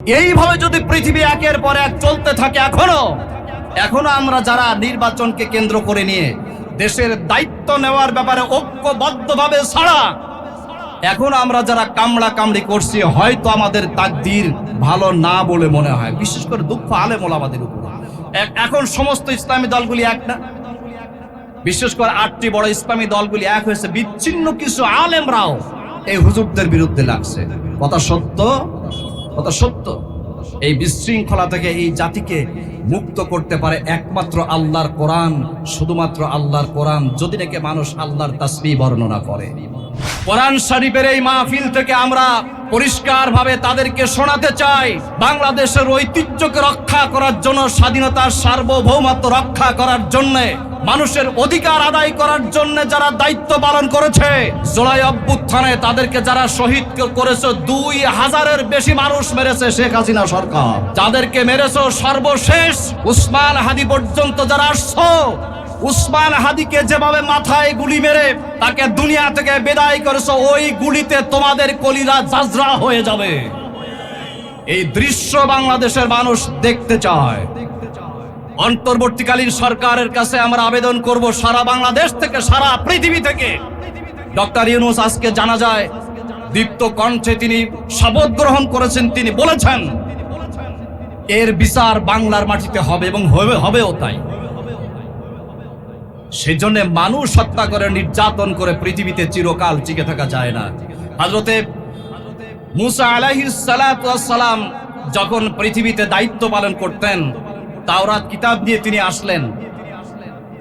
এইভাবে যদি পৃথিবী একের পর এক চলতে থাকে এখনো আমরা যারা নির্বাচনকে কেন্দ্র করে নিয়ে দেশের দায়িত্ব নেওয়ার ব্যাপারে ঐক্যবদ্ধভাবে ছাড়া এখন আমরা যারা কামড়া কামড়ি করছি হয়তো আমাদের তাকদীর ভালো না বলে মনে হয়। বিশেষ করে দুঃখ আলেম ওলামাদের উপর। এখন সমস্ত ইসলামী দলগুলি এক না, বিশেষ করে 8টি বড় ইসলামী দলগুলি এক হয়েছে। বিচ্ছিন্ন কিছু আলেমরাও এই হুজুরদের বিরুদ্ধে লাগছে। কথা সত্য, কথা সত্য। এই বিশৃঙ্খলা থেকে এই জাতিকে মুক্ত করতে পারে একমাত্র আল্লাহর কোরআন, শুধুমাত্র আল্লাহর কোরআন। যদি নাকি মানুষ আল্লাহর তাসবিহ বর্ণনা করে, কোরআন শরীফের এই মাহফিল থেকে আমরা পরিষ্কারভাবে তাদেরকে শোনাতে চাই, বাংলাদেশের ঐতিহ্যকে রক্ষা করার জন্য, স্বাধীনতার সার্বভৌমত্ব রক্ষা করার জন্য, মানুষের অধিকার আদায় করার জন্য যারা দায়িত্ব পালন করেছে, জুলাই অভ্যুত্থানে তাদেরকে যারা শহীদ করেছে, 2000-এর বেশি মানুষ মেরেছে শেখ হাসিনা সরকার, যাদেরকে মেরেছে সর্বশেষ উসমান হাদি পর্যন্ত যারা আসছো, উসমান হাদিকে যেভাবে মাথায় গুলি মেরে তাকে দুনিয়া থেকে বিদায় করেছে, ওই গুলিতে তোমাদের কলিজা জাজরা হয়ে যাবে। এই দৃশ্য বাংলাদেশের মানুষ দেখতে চায়। অন্তর্বর্তীকালীন সরকারের কাছে আমরা আবেদন করব, সারা বাংলাদেশ থেকে, সারা পৃথিবী থেকে ডক্টর ইউনূস আজকে জানা যায় দীপ্ত কণ্ঠে তিনি শপথ গ্রহণ করেছেন। তিনি বলেছেন এর বিচার বাংলার মাটিতে হবে এবং হবেও তাই। সেজন্য মানুষ হত্যা করে, নির্যাতন করে পৃথিবীতে চিরকাল টিকে থাকা যায় না। হযরতে মুসা আলাইহিস সালাতু ওয়াস সালাম যখন পৃথিবীতে দায়িত্ব পালন করতেন, তাওরাত কিতাব নিয়ে তিনি আসলেন।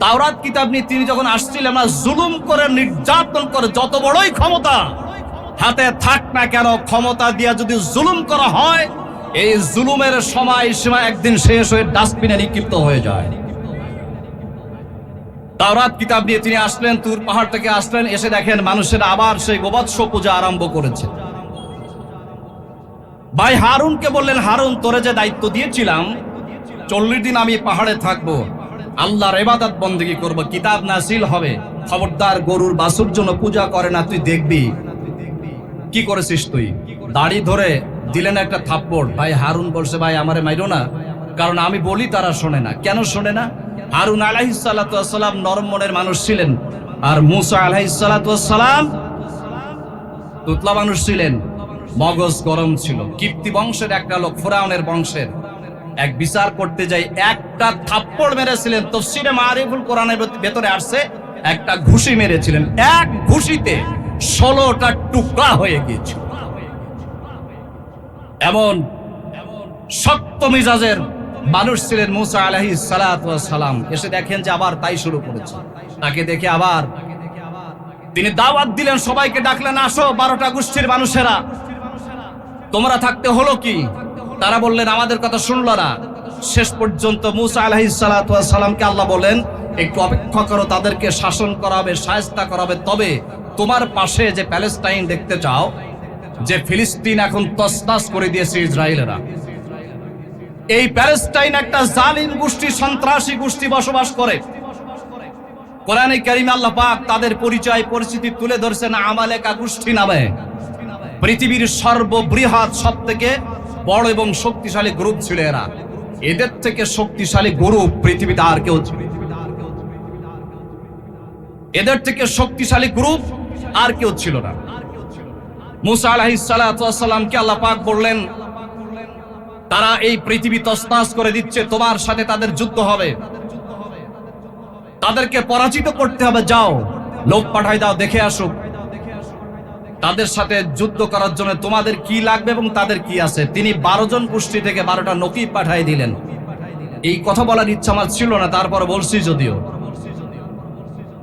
তাওরাত কিতাব নিয়ে তিনি যখন আসছিলেন, জুলুম করে, নির্যাতন করে, যত বড়ই ক্ষমতা হাতে থাক না কেন, ক্ষমতা দিয়ে যদি জুলুম করা হয়, এই জুলুমের সময়সীমা একদিন শেষ হয়ে ডাস্টবিনে নিক্ষিপ্ত হয়ে যায়। তাওরাত কিতাব নিয়ে তিনি আসলেন, তুর পাহাড় থেকে আসলেন, এসে দেখেন মানুষের আবার সেই গোবৎস পূজা আরম্ভ করেছে। ভাই হারুনকে বললেন, হারুন তোরে যে দায়িত্ব দিয়েছিলাম 40 দিন আমি পাহাড়ে থাকবো, আল্লাহর ইবাদত বন্দেগী করব, কিতাব নাযিল হবে, খবরদার গরুর বাছুর জন্য পূজা করে না, তুই দেখবি। কি করেছিস তুই? দাড়ি ধরে দিলেন একটা থাপ্পড়। ভাই হারুন বলছে, ভাই আমারে মাইরো না, কারণ আমি বলি তারা শোনে না। কেন শোনে না? হারুন আলাইহিস সালাতু ওয়াস সালাম নরম মনের মানুষ ছিলেন, আর মুসা আলাইহিস সালাতু ওয়াস সালাম তুতলা মানুষ ছিলেন, মগজ গরম ছিল। কিপ্তি বংশের একটা লোক, ফিরআউনের বংশের এক বিচার করতে যাই একটা থাপ্পড় মেরেছিলেন। তাফসীরে মারিফুল কোরআনের ভেতরে আসছে একটা ঘুষি মেরেছিলেন, এক ঘুষিতে 16টা টুকরা হয়ে গিয়েছিল। এমন শক্ত মিজাজের মানুষ ছিলেন মুসা আলাইহিস সালাতু ওয়াস সালাম। এসে দেখেন যে আবার তাই শুরু করেছে। তাকে দেখে আবার তিনি দাওয়াত দিলেন, সবাইকে ডাকলেন, আসো 12টা গোষ্ঠীর মানুষেরা, তোমরা থাকতে হলো কি? তারা বললেন আমাদের কথা শুনলো না। শেষ পর্যন্ত মুসা আলাইহিস সালাতু ওয়াস সালামকে আল্লাহ বলেন, একটু অপেক্ষা করো, তাদেরকে শাসন করা হবে, শায়েস্তা করা হবে। তবে তোমার পাশে যে প্যালেস্টাইন দেখতে চাও, যে ফিলিস্তিন এখন তছনছ করে দিয়েছে ইসরায়েলেরা, এই প্যালেস্টাইন একটা জালিম গোষ্ঠী, সন্ত্রাসী গোষ্ঠী বসবাস করে। কোরআনে কারিমে আল্লাহ পাক তাদের পরিচয় পরিচিতি তুলে ধরছেন আমালেকা গোষ্ঠী নামে। পৃথিবীর সর্ববৃহৎ, সবথেকে বড় এবং শক্তিশালী গ্রুপ ছিল এরা। এদের থেকে শক্তিশালী গ্রুপ পৃথিবীতে আর কেউ ছিল, এদের থেকে শক্তিশালী গ্রুপ আর কেউ ছিল না। মুসা আলাইহিস সালাতু ওয়াস সালামকে আল্লাহ পাক বললেন, তারা এই পৃথিবী তছনছ করে দিচ্ছে, তোমার সাথে তাদের যুদ্ধ হবে, তাদেরকে পরাজিত করতে হবে, যাও লোক পাঠাই দাও, দেখে আসুক তাদের সাথে যুদ্ধ করার জন্য তোমাদের কি লাগবে এবং তাদের কি আছে। তিনি 12 জন গোষ্ঠী থেকে 12টা নকিব পাঠাই দিলেন। এই কথা বলার ইচ্ছা আমার ছিল না, তারপরে বলছি যদিও।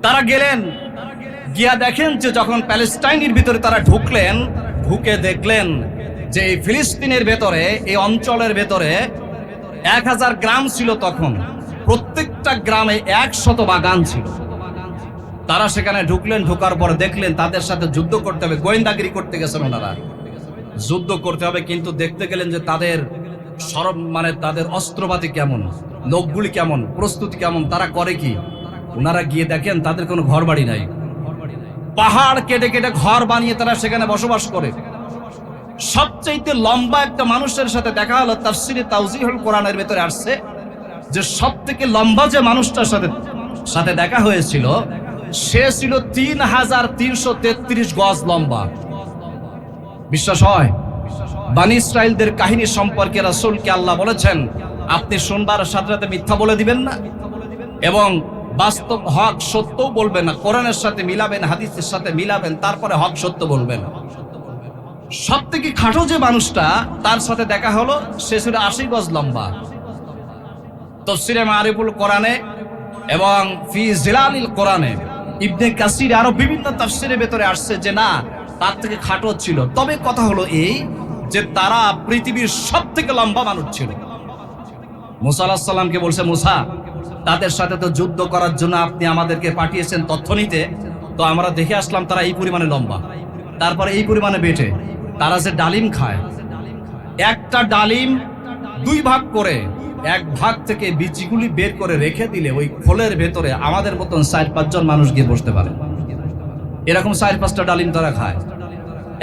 তারা গেলেন, গিয়া দেখেন যে যখন প্যালেস্টাইনের ভিতরে তারা ঢুকলেন, ঢুকে দেখলেন যে এই ফিলিস্তিনের ভেতরে, এই অঞ্চলের ভেতরে 1000 গ্রাম ছিল তখন। প্রত্যেকটা গ্রামে 100 বাগান ছিল। তারা সেখানে ঢুকলেন, ঢোকার পরে দেখলেন তাদের সাথে যুদ্ধ করতে হবে। গোয়েন্দাগিরি করতে গেছেন ওনারা, যুদ্ধ করতে হবে, কিন্তু দেখতে গেলেন যে তাদের তাদের অস্ত্রপাতি কেমন, লোকগুলি কেমন, প্রস্তুতি কেমন, তারা করে কি। ওনারা গিয়ে দেখেন তাদের কোনো ঘর বাড়ি নাই, পাহাড় কেটে কেটে ঘর বানিয়ে তারা সেখানে বসবাস করে। সবচেয়ে লম্বা একটা মানুষের সাথে দেখা হলো। তাফসিরে তাওজিহুল কোরআনের ভেতরে আসছে যে সবথেকে লম্বা যে মানুষটার সাথে দেখা হয়েছিল সে ছিল 3333 গজ লম্বা। বিশ্বাস হয়? বনী ইসরাইলদের কাহিনী সম্পর্কে রাসূলকে আল্লাহ বলেছেন, আপনি শুনবার সাথে সাথে মিথ্যা বলে দিবেন না এবং বাস্তব হক সত্য বলবেন না। কোরআনের সাথে মিলাবেন, হাদিসের সাথে মিলাবেন, তারপরে হক সত্য বলবেন। সবথেকে খাটো যে মানুষটা তার সাথে দেখা হলো সে ছিল 80 গজ লম্বা। তাফসীরে মারিফুল কোরআনে এবং ফি জিলালিল কোরআনে ইবনে কাসির আরো বিভিন্ন তাফসীরের ভেতরে আসছে যে না, তার থেকে খাটো ছিল। তবে কথা হলো এই যে তারা পৃথিবীর সবথেকে লম্বা মানুষ ছিল। মুসা আলাইহিস সালামকে বলছে, মুসা, তাদের সাথে তো যুদ্ধ করার জন্য আপনি আমাদেরকে পাঠিয়েছেন তথ্য নিতে, তো আমরা দেখে আসলাম তারা এই পরিমাণে লম্বা, তারপরে এই পরিমাণে বেটে। তারা যে ডালিম খায়, একটা ডালিম 2 ভাগ করে এক ভাগ থেকে বীজগুলি বের করে রেখে দিলে ওই খোলের ভেতরে আমাদের মতন 4-5 জন মানুষ গিয়ে বসতে পারে। এরকম 4-5টা ডালিম তারা খায়।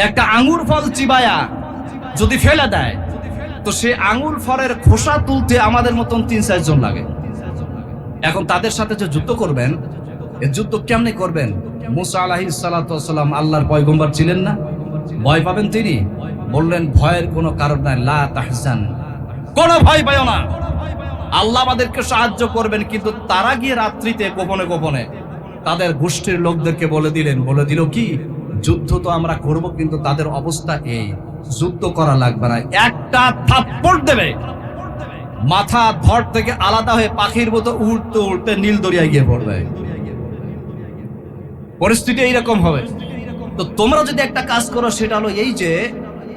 একটা আঙ্গুর ফল চিবায়া যদি ফেলে দেয় তো সে আঙ্গুর ফলের খোসা তুলতে আমাদের মতন 3-4 জন লাগে। এখন তাদের সাথে যে যুদ্ধ করবেন, এই যুদ্ধ কেমনে করবেন? মুসা আলাইহিস সালাতু ওয়াস সালাম আল্লাহর পয়গম্বর ছিলেন না? ভয় পাবেন তিনি? বললেন, ভয়ের কোনো কারণ নাই, লা তাহজান, কোনো ভয় পাইও না, আল্লাহ আমাদেরকে সাহায্য করবেন। কিন্তু তারা গিয়ে রাত্রিতে গোপনে গোপনে তাদের গোষ্ঠীর লোকদেরকে বলে দিল কি, যুদ্ধ তো আমরা করব, কিন্তু তাদের অবস্থা এই, যুদ্ধ করা লাগবে না, একটা থাপ্পড় দেবে, মাথা ধর থেকে আলাদা হয়ে পাখির মতো উড়তে উড়তে নীল দরিয়ায় গিয়ে পড়বে। পরিস্থিতি এইরকম হবে। তো তোমরা যদি একটা কাজ করো, সেটা হলো এই যে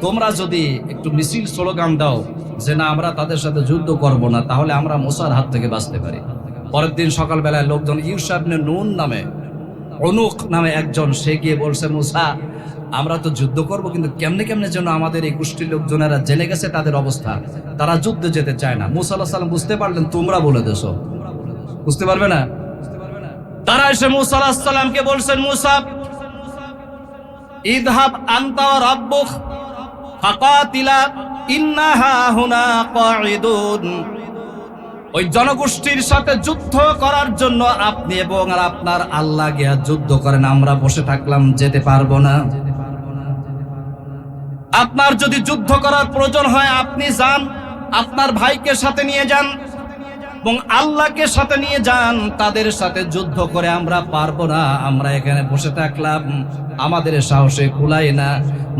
তোমরা যদি একটু মিছিল স্লোগান দাও যে না, আমরা তাদের সাথে যুদ্ধ করব না, তাহলে আমরা মুসার হাত থেকে বাঁচতে পারি। পরের দিন সকালবেলায় লোকজন ইউসা ইবনে নুন নামে, অনুক নামে একজন, সে গিয়ে বলছে, মুসা, আমরা তো যুদ্ধ করব, কিন্তু কেমনে কেমনে যেন আমাদের এই গোষ্ঠীর লোকজনেরা জেনে গেছে তাদের অবস্থা, তারা যুদ্ধে যেতে চায় না। মুসা আলাইহিস সালাম বুঝতে পারলেন তোমরা বলে দেছো, বুঝতে পারবে না। তারা এসে মুসা আলাইহিস সালামকে বলছেন, মুসা, ইযহাব আনতা ওয়া রাব্বুক ফাকাতিলা ইন্নাহা হুনা কাঈদুন। ওই জনগোষ্ঠীর সাথে যুদ্ধ করার জন্য আপনি এবং আপনার আল্লাহ গিয়া যুদ্ধ করেন, আমরা বসে থাকলাম, যেতে পারবো না। আপনার যদি যুদ্ধ করার প্রয়োজন হয় আপনি যান, আপনার ভাইকে সাথে নিয়ে যান এবং আল্লাহকে সাথে নিয়ে যান, তাদের সাথে যুদ্ধ করে আমরা পারবো না, আমরা এখানে বসে থাকলাম, আমাদের সাহসে কুলায় না।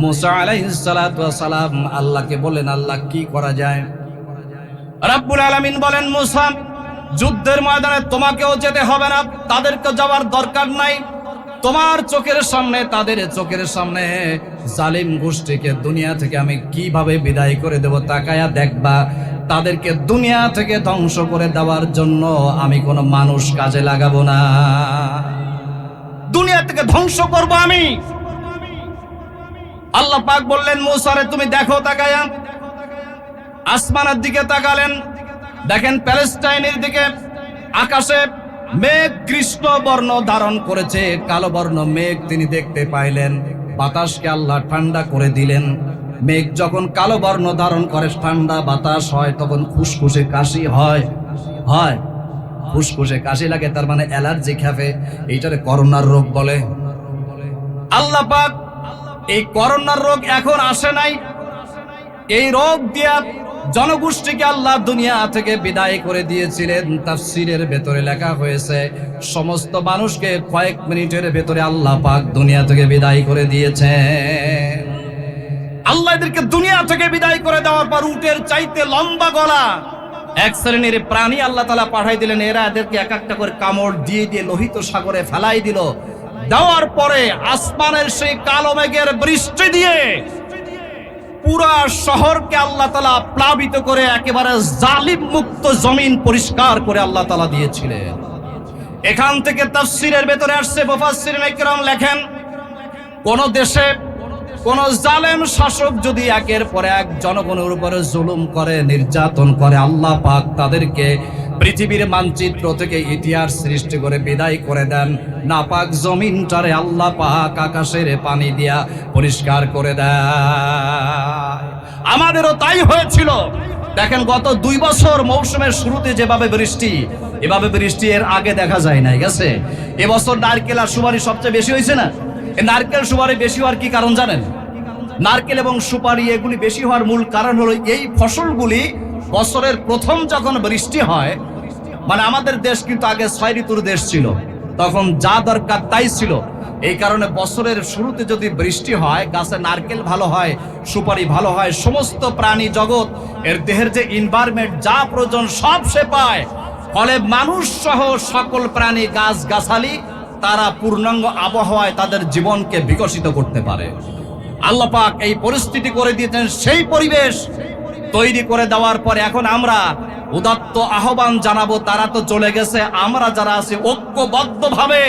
মুসা আলাইহিস সালাতু ওয়াস সালাম আল্লাহকে বলেন, আল্লাহ কি করা যায়? রাব্বুল আলামিন বলেন, মুসা, যুদ্ধের ময়দানে তোমাকেও যেতে হবে না, তাদেরকে যাওয়ার দরকার নাই। তোমার চোখের সামনে, তাদের চোখের সামনে জালিম গোষ্ঠীকে দুনিয়া থেকে আমি কিভাবে বিদায় করে দেব তাকায়া দেখবা। তাদেরকে দুনিয়া থেকে ধ্বংস করে দেওয়ার জন্য আমি কোনো মানুষ কাজে লাগাবো না, দুনিয়া থেকে ধ্বংস করব আমি। আল্লাহ পাক বললেন, মুসা রে তুমি দেখো তাকায়া। আসমানের দিকে তাকালেন, দেখেন প্যালেস্টাইনের দিকে আকাশে মেঘ কৃষ্ণ বর্ণ ধারণ করেছে, কালো বর্ণ মেঘ তিনি দেখতে পাইলেন। বাতাসকে আল্লাহ ঠান্ডা করে দিলেন। মেঘ যখন কালো বর্ণ ধারণ করে, ঠান্ডা বাতাস হয়, তখন ফুসফুসে কাশি হয়, ফুসফুসে কাশি লাগে, তার মানে অ্যালার্জি খাবে, এইটারে করোনার রোগ বলে। আল্লাহ পাক এই করোনার রোগ এখন আসে নাই, এই রোগ দিয়া জনগোষ্ঠীকে আল্লাহ দুনিয়া থেকে বিদায় করে দিয়েছিলেন। তাফসীরের ভেতরে লেখা হয়েছে সমস্ত মানুষকে কয়েক মিনিটের ভেতরে আল্লাহ পাক দুনিয়া থেকে বিদায় করে দিয়েছে। আল্লাহ এদেরকে দুনিয়া থেকে বিদায় করে দেওয়ার পর উটের চাইতে লম্বা গলা এক শ্রেণীর প্রাণী আল্লাহ তাআলা পাঠাই দিলেন। এরা এদেরকে এক একটা করে কামড় দিয়ে দিয়ে লোহিত সাগরে ফেলাই দিল। দেওয়ার পরে আসমানের সেই কালো মেঘের বৃষ্টি দিয়ে পুরা শহরকে আল্লাহ তাআলা প্লাবিত করে একেবারে জালিম মুক্ত জমিন পরিষ্কার করে আল্লাহ তাআলা দিয়েছিলেন। এখান থেকে তাফসীরের ভেতরে আসছে, মুফাসসিরিন ইকরাম লেখেন, কোন দেশে কোন জালেম শাসক যদি একের পর এক জনগণের উপরে জুলুম করে, নির্যাতন করে, আল্লাহ পাক তাদেরকে পৃথিবীর মানচিত্র থেকে ইতিহাস সৃষ্টি করে বিদায় করে দেন। নাপাক জমিনটারে আল্লাহ পাক আকাশের পানি দিয়া পরিষ্কার করে দেয়। আমাদেরও তাই হয়েছিল। দেখেন গত 2 বছর মৌসুমের শুরুতে যেভাবে বৃষ্টি, এভাবে বৃষ্টি এর আগে দেখা যায় নাই, গেছে। এবছর নারকেল আর সুপারি সবচেয়ে বেশি হয়েছে না? এই নারকেল সুপারি বেশি হওয়ার কি কারণ জানেন? নারকেল এবং সুপারি এগুলি বেশি হওয়ার মূল কারণ হলো এই ফসলগুলি বছরের প্রথম যখন বৃষ্টি হয়, মানে আমাদের দেশ কিন্তু আগে 6 ঋতুর দেশ ছিল, তখন যা দরকার তাই ছিল। এই কারণে বছরের শুরুতে যদি বৃষ্টি হয়, গাছে নারকেল ভালো হয়, সুপারি ভালো হয়, সমস্ত প্রাণী জগৎ এর দেহের যে এনভায়রনমেন্ট যা প্রয়োজন সব সে পায়। ফলে মানুষ সহ সকল প্রাণী গাছ গাছালি তারা পূর্ণাঙ্গ আবহাওয়ায় তাদের জীবনকে বিকশিত করতে পারে। আল্লাহ পাক এই পরিস্থিতি করে দিয়েছেন। সেই পরিবেশ তৈরি করে দেওয়ার পরে এখন আমরা উদাত্ত আহ্বান জানাবো। তারা তো চলে গেছে, আমরা যারা আছি ঐক্যবদ্ধভাবে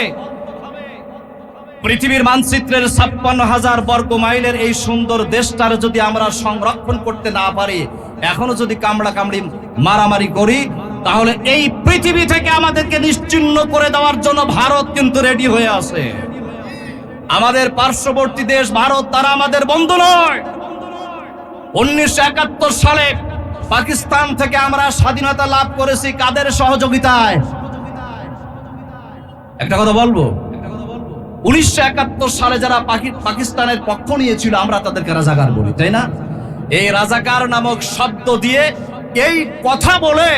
পৃথিবীর মানচিত্রের 56,000 বর্গ মাইলের এই সুন্দর দেশটার যদি আমরা সংরক্ষণ করতে না পারি, এখনো যদি কামড়া কামড়ি মারামারি করি, তাহলে এই পৃথিবী থেকে আমাদেরকে নিশ্চিহ্ন করে দেওয়ার জন্য ভারত কিন্তু রেডি হয়ে আছে। আমাদের পার্শ্ববর্তী দেশ ভারত, তারা আমাদের বন্ধু নয়। 1971 সালে পাকিস্তান থেকে আমরা স্বাধীনতা লাভ করেছি কাদের সহযোগিতায়? একটা কথা বলবো, 1971 সালে যারা পাকিস্তানের পক্ষ নিয়েছিল আমরা তাদেরকে রাজাকার বলি, তাই না? এই রাজাকার নামক শব্দ দিয়ে এই কথা বলে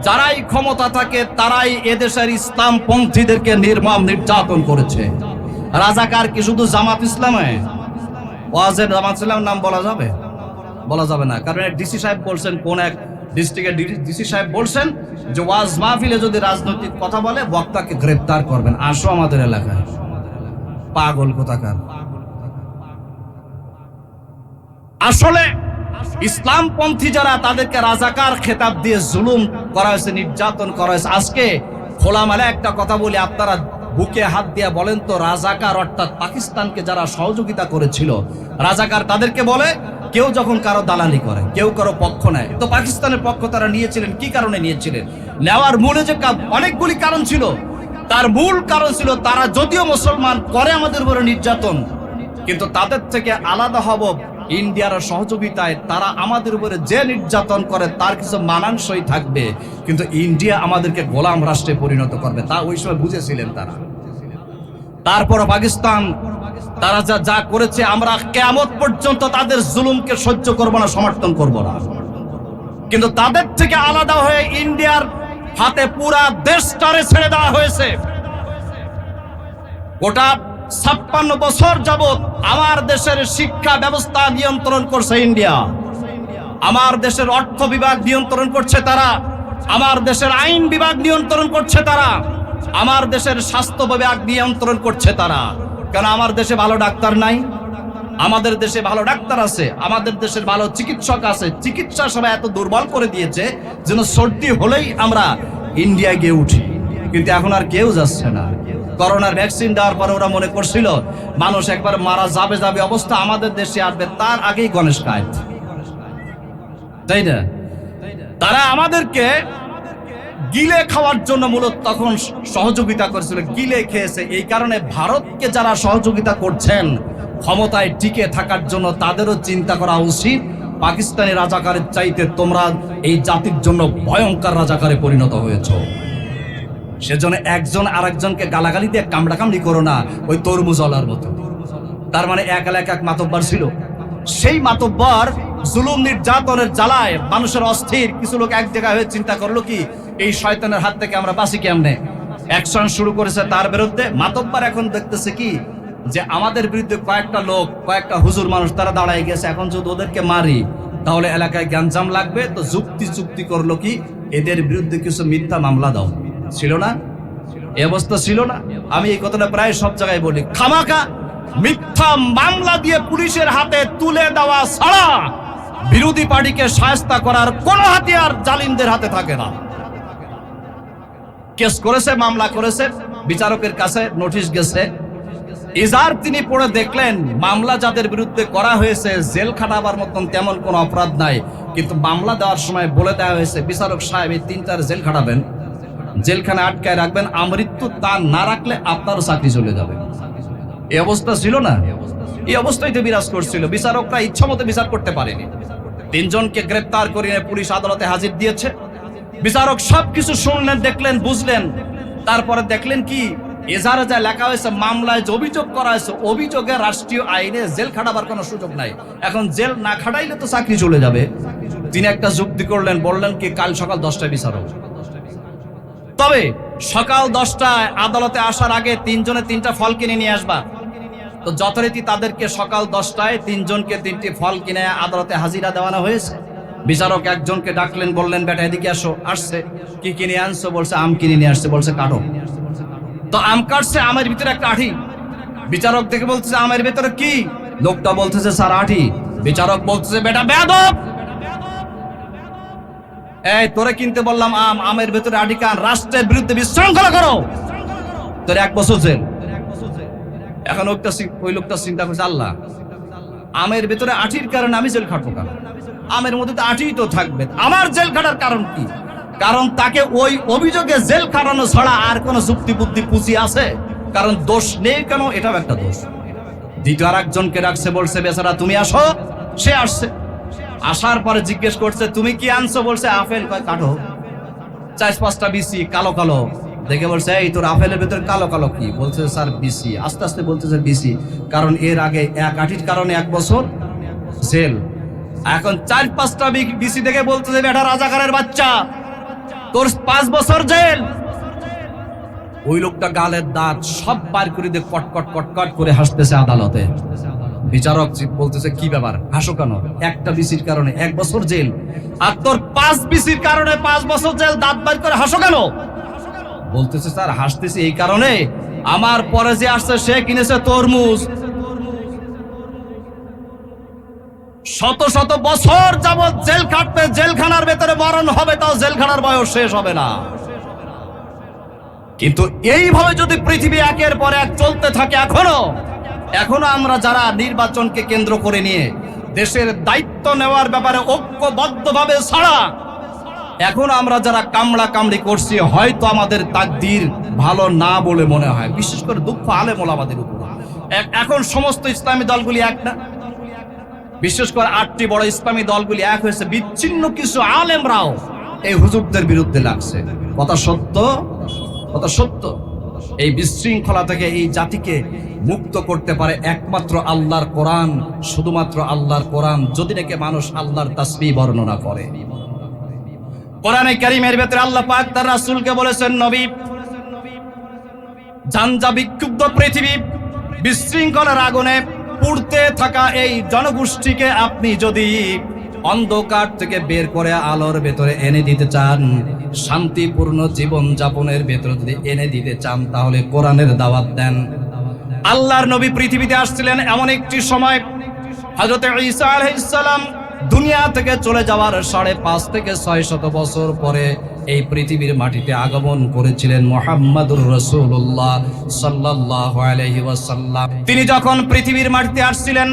যারাই ক্ষমতা থাকে তারাই এদেশের ইসলামপন্থীদেরকে নির্মম নির্যাতন করেছে। রাজাকার কি শুধু জামাত ইসলামে? ওয়াজের জামাত ইসলামের নাম বলা যাবে? বলা যাবে না, কারণ ডিসি সাহেব বলছেন, কোন এক ডিস্ট্রিক্টের ডিসি সাহেব বলছেন যে ওয়াজ মাহফিলে যদি রাজনৈতিক কথা বলে বক্তাকে গ্রেফতার করবেন। আসো আমাদের এলাকায়, পাগল কোথাকার। আসলে ইসলামপন্থী যারা তাদেরকে রাজাকার খেতাব দিয়ে জুলুম করা হয়েছে, নির্যাতন করা হয়েছে। আজকে খোলামেলা একটা কথা বলি, আপনারা বুকে হাত দিয়ে বলেন তো, রাজাকার অর্থাৎ পাকিস্তানকে যারা সহযোগিতা করেছিল, রাজাকার তাদেরকে বলে কেউ যখন কারো দালালি করে, কেউ কারো পক্ষ নেয়। তো পাকিস্তানের পক্ষ তারা নিয়েছিলেন কি কারণে নিয়েছিলেন? নেওয়ার মূলে যে অনেকগুলি কারণ ছিল। তার মূল কারণ ছিল তারা যদিও মুসলমান, করে আমাদের উপরে নির্যাতন, কিন্তু তাদের থেকে আলাদা হব ইন্ডিয়ার সহযোগিতায়। তারা আমাদের উপরে যে নির্যাতন করে তার কিছু মানানসই থাকবে, কিন্তু ইন্ডিয়া আমাদেরকে গোলাম রাষ্ট্রে পরিণত করবে, তা ওই সময় বুঝেছিলেন তারা। তারপর পাকিস্তান তারা যা করেছে, আমরা কিয়ামত পর্যন্ত তাদের জুলুমকে সহ্য করব না, সমর্থন করব না। কিন্তু তাদের থেকে আলাদা হয়ে ইন্ডিয়ার হাতে পুরা দেশটারে ছেড়ে দেওয়া হয়েছে। গোটা 56 বছর যাবত আমার দেশের শিক্ষা ব্যবস্থা নিয়ন্ত্রণ করছে ইন্ডিয়া, আমার দেশের অর্থ বিভাগ নিয়ন্ত্রণ করছে তারা, আমার দেশের আইন বিভাগ নিয়ন্ত্রণ করছে তারা, আমার দেশের স্বাস্থ্য বিভাগ নিয়ন্ত্রণ করছে তারা। কেন আমার দেশে ভালো ডাক্তার নাই? আমাদের দেশে ভালো ডাক্তার আছে, আমাদের দেশের ভালো চিকিৎসক আছে। চিকিৎসা সবাই এত দুর্বল করে দিয়েছে যেন সর্দি হলেই আমরা ইন্ডিয়ায় গিয়ে উঠি, কিন্তু এখন আর কেউ যাচ্ছে না। করোনার ভ্যাকসিন দেওয়ার পরে ওরা মনে করছিল মানুষ একবার মারা যাবে যাবে অবস্থা আমাদের দেশে আসবে, তার আগেই গণেশ কাজ, তাই না? তারা আমাদেরকে গিলে খাওয়ার জন্য মূলত তখন সহযোগিতা করেছিল, গিলে খেয়েছে। এই কারণে ভারতকে যারা সহযোগিতা করছেন ক্ষমতায় টিকে থাকার জন্য, তাদেরও চিন্তা করা উচিত পাকিস্তানি রাজাকারের চাইতে তোমরা এই জাতির জন্য ভয়ঙ্কর রাজাকারে পরিণত হয়েছ। সেজন্য একজন আরেকজনকে গালাগালি দিয়ে কামড়াকামড়ি করো না, ওই তরমুজওয়ালার মতো। তার মানে এক এলাকা এক মাতব্বর ছিল, সেই মাতব্বর জুলুম নির্যাতনের জ্বালায় মানুষের অস্থির। কিছু লোক এক জায়গায় হয়ে চিন্তা করলো কি, এই শয়তানের হাত থেকে আমরা বাঁচি কেমনে, অ্যাকশন শুরু করেছে তার বিরুদ্ধে। মাতব্বর এখন দেখতেছে কি যে আমাদের বিরুদ্ধে কয়েকটা লোক, কয়েকটা হুজুর মানুষ তারা দাঁড়ায় গেছে, এখন যদি ওদেরকে মারি তাহলে এলাকায় গ্যাঞ্জাম লাগবে। তো যুক্তি করলো কি, এদের বিরুদ্ধে কিছু মিথ্যা মামলা দাও। ছিল না এই অবস্থা? ছিল না? আমি এই কথাটা প্রায় সব জায়গায় বলি, খামাখা মিথ্যা মামলা দিয়ে পুলিশের হাতে তুলে দেওয়া ছাড়া বিরোধী পার্টিকে শায়েস্তা করার কোন হাতিয়ার জালিমদের হাতে থাকে না। কেস করেছে, মামলা করেছে, বিচারকের কাছে নোটিশ গেছে, ইজার তিনি পড়ে দেখলেন মামলা যাদের বিরুদ্ধে করা হয়েছে জেল খাটাবার মতন তেমন কোনো অপরাধ নাই, কিন্তু মামলা দেওয়ার সময় বলে দেওয়া হয়েছে বিচারক সাহেব এই 3টার জেল খাটাবেন, জেলখানে আটকায় রাখবেন, আমৃত্যু তা না রাখলে আপনারও চাকরি চলে যাবে। এই অবস্থা ছিল না? এই অবস্থায় তো বিরাজ করছিল। বিচারকরা ইচ্ছা মতো বিচার করতে পারেনি। 3 জনকে গ্রেপ্তার করে পুলিশ আদালতে হাজির দিয়েছে। বিচারক সবকিছু শুনলেন, দেখলেন, বুঝলেন, তারপরে দেখলেন কি এজাহারে যা লেখা হয়েছে, মামলায় যে অভিযোগ করা হয়েছে, অভিযোগে রাষ্ট্রীয় আইনে জেল খাটাবার কোনো সুযোগ নাই। এখন জেল না খাটাইলে তো চাকরি চলে যাবে। তিনি একটা যুক্তি করলেন, বললেন কি কাল সকাল 10টায় বিচারক, তবে সকাল 10টায় আদালতে আসার আগে 3 জনে 3টা ফল কিনে নিয়ে আসবা। তো যথারীতি তাদেরকে সকাল 10টায় 3 জনকে 3টি ফল কিনে আদালতে হাজিরা দেওয়ানো হয়েছে। বিচারক একজনকে ডাকলেন, বললেন বেটা এদিকে আসো। আসছে, কি কিনে আনছো? বলছে আম কিনে নিয়ে আসছে। বলছে কাটো। তো আম কাটছে, আমের ভিতরে একটা আঠি। বিচারক দেখে বলতেছে আমের ভিতরে কি? লোকটা বলতেছে স্যার আঠি। বিচারক বলতেছে বেটা বেয়াদব, এই তোরে কিনতে বললাম আম, আমের ভিতরে আঠি কান, রাষ্ট্রের বিরুদ্ধে বিশৃঙ্খলা করো, তোর 1 বছর জেল। এখন ওই লোকটা চিন্তা করছে আল্লাহ, আমের ভিতরে আঠির কারণে আমি জেল খাটবো কেন? আমের মধ্যে তো আঠি তো থাকবে, আমার জেল খাটার কারণ কি? কারণ তাকে ওই অভিযোগে জেল খাটানো ছাড়া আর কোন যুক্তি বুদ্ধি পুঁজি আছে? কারণ দোষ নেই কেন, এটাও একটা দোষ। দ্বিতীয় আর একজনকে রাখছে, বলছে বেচারা তুমি আসো। সে আসছে, আসার পরে জিজ্ঞেস করছে তুমি কি আনছো? বলছে আপেল। কয় কাটো। 4-5টা বিসি কালো কালো দেখে বলছে এই তোর আপেলের ভেতরে কালো কালো কি? বলছে স্যার বিসি। আস্তে আস্তে বলতেছে বিসি, কারণ এর আগে এক আঠির কারণে 1 বছর জেল। এখন 4-5টা বিসি দেখে বলতেছে বেটা রাজাকারের বাচ্চা, তোর 5 বছর জেল। ওই লোকটা গালের দাঁত সব বার করে দিয়ে কটকট কটকট করে হাসতেছে আদালতে। বিচারক বলতেছে কি ব্যাপার, হাসো কেন? একটা বিসির কারণে 1 বছর জেল, আর তোর 5 বিসির কারণে 5 বছর জেল, দাঁত বার করে হাসো কেন? বলতেছে স্যার হাসতেছি এই কারণে আমার পরে যে আসছে সে কিনেছে তরমুজ, শত শত বছর যাবৎ জেল কাটবে, জেলখানার ভেতরে মরণ হবে, তাও জেলখানার বয়স শেষ হবে না। কিন্তু এইভাবে যদি পৃথিবী একের পর এক চলতে থাকে, এখনো আমরা যারা নির্বাচনকে কেন্দ্র করে নিয়ে দেশের দায়িত্ব নেওয়ার ব্যাপারে ঐক্যবদ্ধভাবে ছাড়া এখন আমরা যারা কামড়া কামড়ি করছি, হয়তো আমাদের তাকদীর ভালো না বলে মনে হয়। বিশেষ করে দুঃখ আলেম ওলামাদের উপর। এখন সমস্ত ইসলামী দলগুলি এক না, বিশেষ করে 8টি বড় ইসলামী দলগুলি এক হয়েছে। বিচ্ছিন্ন কিছু আলেমরাও এই হুজুরদের বিরুদ্ধে লাগছে। কথা সত্য, কথা সত্য। এই বিশৃঙ্খলা থেকে এই জাতিকে মুক্ত করতে পারে একমাত্র আল্লাহর কোরআন, শুধুমাত্র আল্লাহর কোরআন। যদি নাকি মানুষ আল্লাহর তাসবিহ বর্ণনা করে, কোরআনে কারীমের ভিতরে আল্লাহ পাক তার রাসূলকে বলেছেন, নবী, ঝঞ্ঝা বিক্ষুব্ধ পৃথিবী, বিশৃঙ্খলার আগুনে পুড়তে থাকা এই জনগোষ্ঠীকে আপনি যদি অন্ধকার থেকে বের করে আলোর ভেতরে এনে দিতে চান, শান্তিপূর্ণ জীবন যাপনের ভেতরে যদি এনে দিতে চান, তাহলে কোরআনের দাওয়াত দেন। আল্লাহর নবী পৃথিবীতে আসছিলেন এমন একটি সময়, হযরত ঈসা আলাইহিস সালাম দুনিয়া থেকে চলে যাওয়ার 5.5 থেকে 600 বছর পরে এই পৃথিবীর মাটিতে আগমন করেছিলেন মুহাম্মাদুর রাসূলুল্লাহ সাল্লাল্লাহু আলাইহি ওয়াসাল্লাম। তিনি যখন পৃথিবীর মাটিতে আসছিলেন,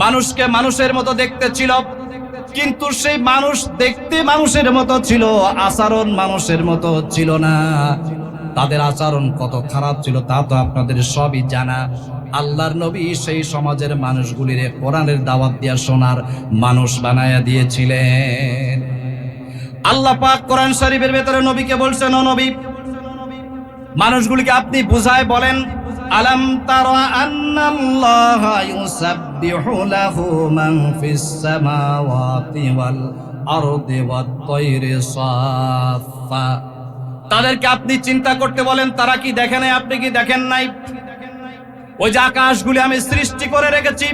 মানুষকে মানুষের মতো দেখতে ছিল, কিন্তু সেই মানুষ দেখতে মানুষের মতো ছিল, আচরণ মানুষের মতো ছিল না। তাদের আচরণ কত খারাপ ছিল তা তো আপনাদের সবই জানা। আল্লাহর নবী সেই সমাজের মানুষগুলিরে কোরআনের দাওয়াত দিয়া শোনার মানুষ বানায়া দিয়েছিলেন। আল্লাহ পাক কোরআন শরীফের ভেতরে নবীকে বলছেন, ও নবী, মানুষগুলিকে আপনি বুঝায় বলেন, আলাম তারা আন্নাল্লাহা ইউসাব্বিহু লাহু মান ফিস সামাওয়াতি ওয়াল আরদি ওয়াত তায়রি সাফফা। তাদেরকে আপনি চিন্তা করতে বলেন, তারা কি দেখে নাই? আপনি কি দেখেন নাই? ওই যে আকাশগুলি আমি সৃষ্টি করে রেখেছি,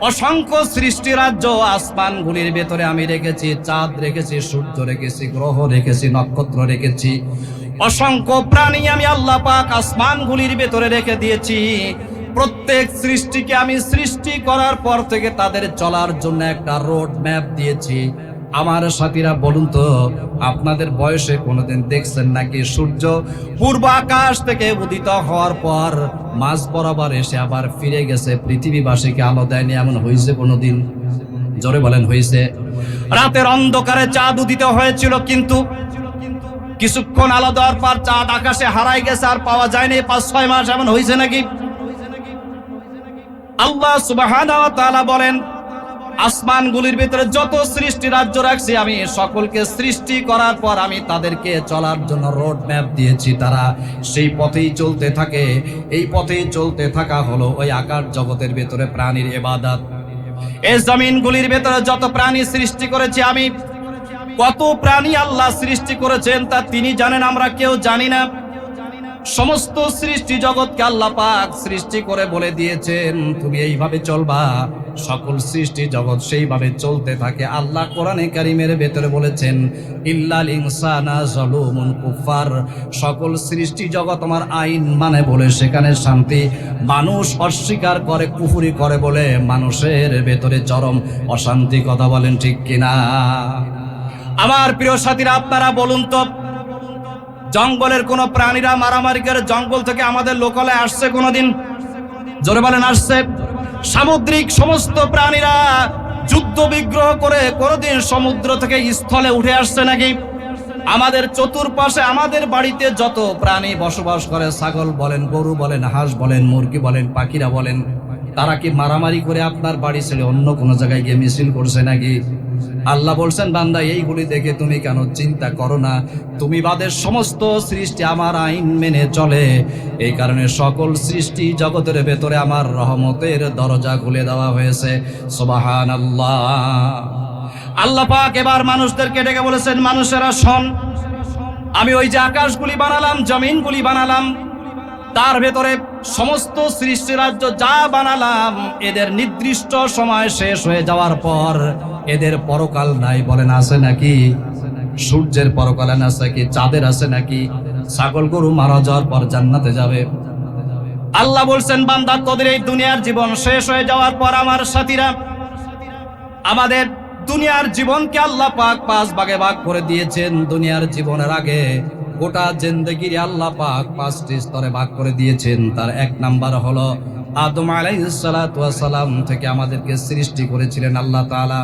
অসংখ্য সৃষ্টি রাজ্য, আসমানগুলির ভেতরে আমি রেখেছি চাঁদ রেখেছি, সূর্য রেখেছি, গ্রহ রেখেছি, নক্ষত্র রেখেছি, অসংখ্য প্রাণী আমি আল্লাহ পাক আসমানগুলির ভেতরে রেখে দিয়েছি। প্রত্যেক সৃষ্টিকে আমি সৃষ্টি করার পর থেকে তাদের চলার জন্য একটা রোড ম্যাপ দিয়েছি। আমার সাথীরা বলুন তো, আপনাদের বয়সে কোনোদিন দেখছেন নাকি সূর্য পূর্ব আকাশ থেকে উদিত হওয়ার পর মাঝ বরাবর এসে আবার ফিরে গেছে, পৃথিবীবাসীকে আলো দেয়নি? এমন হয়েছে কোনোদিন? জোরে বলেন, হয়েছে? রাতের অন্ধকারে চাঁদ উদিত হয়েছিল, কিন্তু কিছুক্ষণ আলো দেওয়ার পর চাঁদ আকাশে হারাই গেছে, আর পাওয়া যায়নি 5-6 মাস। এমন হয়েছে নাকি? আল্লাহ সুবহানাহু ওয়া তাআলা বলেন, আসমানগুলির ভিতরে যত সৃষ্টি রাজ্য রাখছি আমি, সকলকে সৃষ্টি করার পর আমি তাদেরকে চলার জন্য রোড ম্যাপ দিয়েছি, তারা সেই পথেই চলতে থাকে। এই পথেই চলতে থাকা হলো ওই আকাশ জগতের ভিতরে প্রাণীর ইবাদত। এই জমিনগুলির ভিতরে যত প্রাণী সৃষ্টি করেছি আমি, কত প্রাণী আল্লাহ সৃষ্টি করেছেন তা তিনি জানেন, আমরা কেউ জানি না। সমস্ত সৃষ্টি জগৎকে আল্লাহ পাক সৃষ্টি করে বলে দিয়েছেন তুমি এইভাবে চলবা, সকল সৃষ্টি জগৎ সেইভাবে চলতে থাকে। আল্লাহ কোরআনে কারীমের ভেতরে বলেছেন ইল্লাল ইনসানা যালুমুন কুফার, সকল সৃষ্টি জগৎ আমার আইন মানে বলে সেখানে শান্তি, মানুষ অস্বীকার করে কুফরি করে বলে মানুষের ভেতরে চরম অশান্তি। কথা বলেন ঠিক কিনা? আমার প্রিয় সাথীরা, আপনারা বলুন তো, জঙ্গলের কোন প্রাণীরা মারামারি করে জঙ্গল থেকে আমাদের লোকালয়ে আসছে কোনোদিন? জোরে বলেন, আসছে? সামুদ্রিক সমস্ত প্রাণীরা যুদ্ধ বিগ্রহ করে কোনোদিন সমুদ্র থেকে স্থলে উঠে আসছে নাকি? আমাদের চতুর্পাশে আমাদের বাড়িতে যত প্রাণী বসবাস করে, ছাগল বলেন, গরু বলেন, হাঁস বলেন, মুরগি বলেন, পাখিরা বলেন, তারা কি মারামারি করে আপনার বাড়ি ছেড়ে অন্য কোনো জায়গায় গিয়ে মিছিল করছে নাকি? আল্লাহ বলছেন, বান্দা এইগুলি দেখে তুমি কেন চিন্তা করো না? তুমি বাদের সমস্ত সৃষ্টি আমার আইন মেনে চলে, এই কারণে সকল সৃষ্টি জগতের ভেতরে আমার রহমতের দরজা খুলে দেওয়া হয়েছে। সুবহানাল্লাহ। আল্লাহ পাক এবার মানুষদেরকে ডেকে বলেছেন, মানুষেরা শোন, আমি ওই যে আকাশগুলি বানালাম, জমিনগুলি বানালাম, তার ভেতরে সমস্ত সৃষ্টি রাজ্য যা বানালাম, এদের নির্দিষ্ট সময় শেষ হয়ে যাওয়ার পর এদের পরকাল নাই। বলেন, আছে নাকি? সূর্যের পরকাল আছে নাকি? চাঁদের আছে নাকি? ছাগল গরু মারা যাওয়ার পর জান্নাতে যাবে। আল্লাহ বলছেন, বান্দা তোদের এই দুনিয়ার জীবন শেষ হয়ে যাওয়ার পর আমার সাথীরা, আমাদের দুনিয়ার জীবনকে আল্লাহ পাক 5 ভাগে ভাগ করে দিয়েছেন। দুনিয়ার জীবনের আগে গোটা জিন্দেগির আল্লাহ পাক 5টি স্তরে ভাগ করে দিয়েছেন। তার 1 নাম্বার হলো আদম আলাইহিস সালাতু ওয়াস সালাম থেকে আমাদেরকে সৃষ্টি করেছিলেন আল্লাহ তাআলা।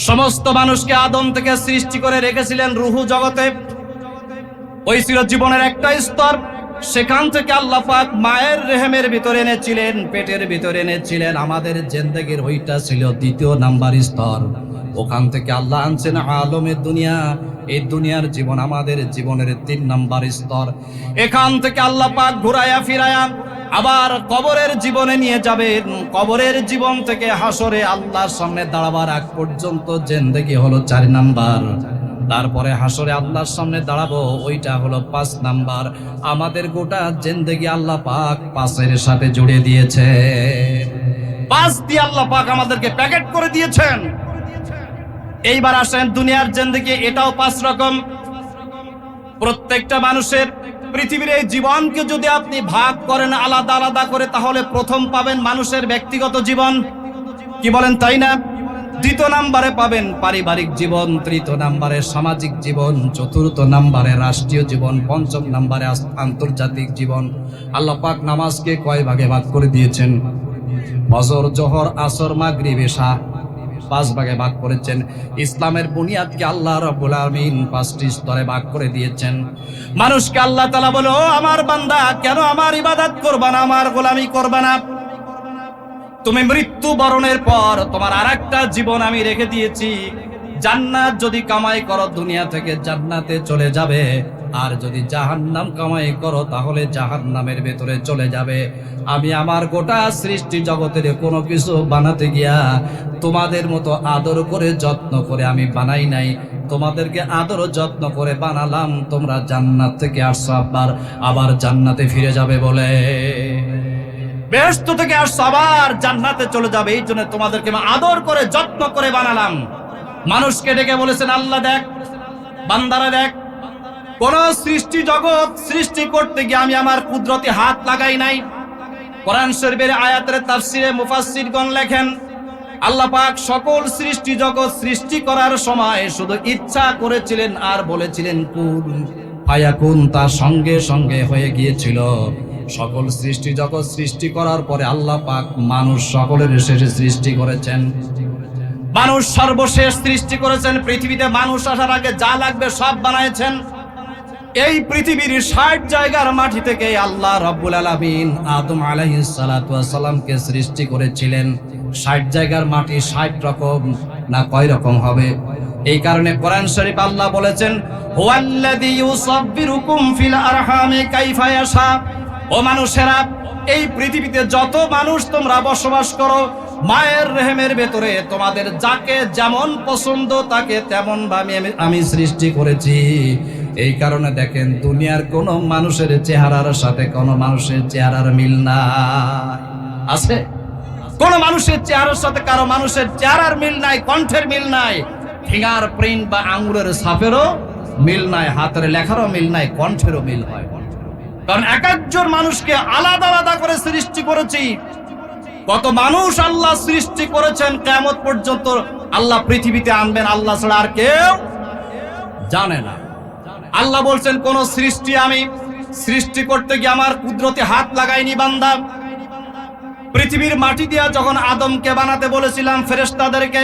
সমস্ত মানুষকে আদম থেকে সৃষ্টি করে রেখেছিলেন রূহ জগতে। ওই ছিল জীবনের একটা স্তর। সেখান থেকে আল্লাহ পাক মায়ের রেহেমের ভিতরে এনেছিলেন, পেটের ভিতরে এনেছিলেন। আমাদের জিন্দেগির ওইটা ছিল 2 নাম্বার স্তর। ওখান থেকে আল্লাহ আনছেন আলমের দুনিয়া। এই দুনিয়ার জীবন আমাদের জীবনের 3 নাম্বার স্তর। এখান থেকে আল্লাহ পাক ঘুরায়া ফিরায়া আবার কবরের জীবনে নিয়ে যাবেন। কবরের জীবন থেকে হাসরে আল্লাহর সামনে দাঁড়াবার আগ পর্যন্ত জিন্দেগি হলো 4 নাম্বার। তারপরে হাসরে আল্লাহর সামনে দাঁড়াবো, ওইটা হলো 5 নাম্বার। আমাদের গোটা জিন্দেগি আল্লাহ পাক 5-এর সাথে জুড়ে দিয়েছে। 5 দিয়ে আল্লাহ পাক আমাদেরকে প্যাকেট করে দিয়েছেন। এইবার আসেন দুনিয়ার জিন্দেগি, এটাও 5 রকম। প্রত্যেকটা মানুষের পৃথিবীর এই জীবনকে যদি আপনি ভাগ করেন আলাদা আলাদা করে, তাহলে প্রথম পাবেন মানুষের ব্যক্তিগত জীবন। কি বলেন, তাই না? 2 নম্বরে পাবেন পারিবারিক জীবন, 3 নম্বরে সামাজিক জীবন, 4 নম্বরে রাষ্ট্রীয় জীবন, 5 নম্বরে আন্তর্জাতিক জীবন। আল্লাহ পাক নামাজকে কয় ভাগে ভাগ করে দিয়েছেন? ফজর, জোহর, আসর, মাগরিব, ইশা 5 ভাগে ভাগ করেছেন। ইসলামের বুনিয়াদকে আল্লাহ রাব্বুল আলামিন 5টি স্তরে ভাগ করে দিয়েছেন। মানুষকে আল্লাহ তাআলা বলে, ও আমার বান্দা, কেন আমার ইবাদত করবা না, আমার গোলামি করবা না? তুমি মৃত্যু বরণের পর তোমার আরেকটা জীবন আমি রেখে দিয়েছি। জান্নাত যদি কামাই করো দুনিয়া থেকে জান্নাতে চলে যাবে, আর যদি জাহান্নাম কামাই করো তাহলে জাহান্নামের ভেতরে চলে যাবে। আমি আমার গোটা সৃষ্টি জগতের কোনো কিছু বানাতে গিয়া তোমাদের মতো আদর করে যত্ন করে আমি বানাই নাই। তোমাদেরকে আদর যত্ন করে বানালাম, তোমরা জান্নাত থেকে আসছো আবার জান্নাতে ফিরে যাবে বলে। বেহেশত থেকে আসছো আবার জান্নাতে চলে যাবে, এই জন্য তোমাদেরকে আদর করে যত্ন করে বানালাম। মানুষকে ডেকে বলেছেন, আল্লাহ দেখ, বান্দারা দেখ, কোন সৃষ্টি জগৎ সৃষ্টি করতে গিয়ে আমি আমার কুদরতি হাত লাগাই নাই। কোরআন শরীফের আয়াতের তাফসিরে মুফাসসিরগণ লেখেন, আল্লাহ পাক সকল সৃষ্টি জগৎ সৃষ্টি করার সময় শুধু ইচ্ছা করেছিলেন আর বলেছিলেন কুন ফায়াকুন, তার সঙ্গে সঙ্গে হয়ে গিয়েছিল। সকল সৃষ্টি জগৎ সৃষ্টি করার পরে আল্লাহ পাক মানুষ সকলের শেষে সৃষ্টি করেছেন। মানুষ সর্বশেষ সৃষ্টি করেছেন। পৃথিবীতে মানুষ আসার আগে যা লাগবে সব বানাইছেন। এই পৃথিবীর 60 জায়গার মাটি থেকে আল্লাহ রাব্বুল আলামিন আদম আলাইহিস সালাতু ওয়াস সালামকে সৃষ্টি করেছিলেন। 60 জায়গার মাটি 60 রকম না কয় রকম হবে? এই কারণে কোরআন শরীফ আল্লাহ বলেছেন, হুয়াল্লাযী ইউসাব্বিরুকুম ফিল আরহামি কাইফা ইয়াশা। ও মানুষেরা, এই পৃথিবীতে যত মানুষ তোমরা বসবাস করো, মায়ের রেহেমের ভেতরে তোমাদের যাকে যেমন পছন্দ তাকে তেমন ভাবে আমি সৃষ্টি করেছি। এই কারণে দেখেন, দুনিয়ার কোন মানুষের চেহারার সাথে কোন মানুষের চেহারার মিল নাই। আছে? কোন মানুষের চেহারার সাথে কারো মানুষের চেহারার মিল নাই, কণ্ঠের মিল নাই, ফিঙ্গার প্রিন্ট বা আঙ্গুলের ছাপেরও মিল নাই, হাতের লেখারও মিল নাই, কণ্ঠেরও মিল হয়। কারণ এক একজন মানুষকে আলাদা আলাদা করে সৃষ্টি করেছি। কত মানুষ আল্লাহ সৃষ্টি করেছেন কিয়ামত পর্যন্ত আল্লাহ পৃথিবীতে আনবেন আল্লাহ ছাড়া আর কেউ জানে না। আল্লাহ বলছেন, কোন সৃষ্টি আমি সৃষ্টি করতে গিয়ে আমার কুদরতে হাত লাগাইনি বান্দা। পৃথিবীর মাটি দিয়া যখন আদমকে বানাতে বলেছিলাম, ফেরেশতাদেরকে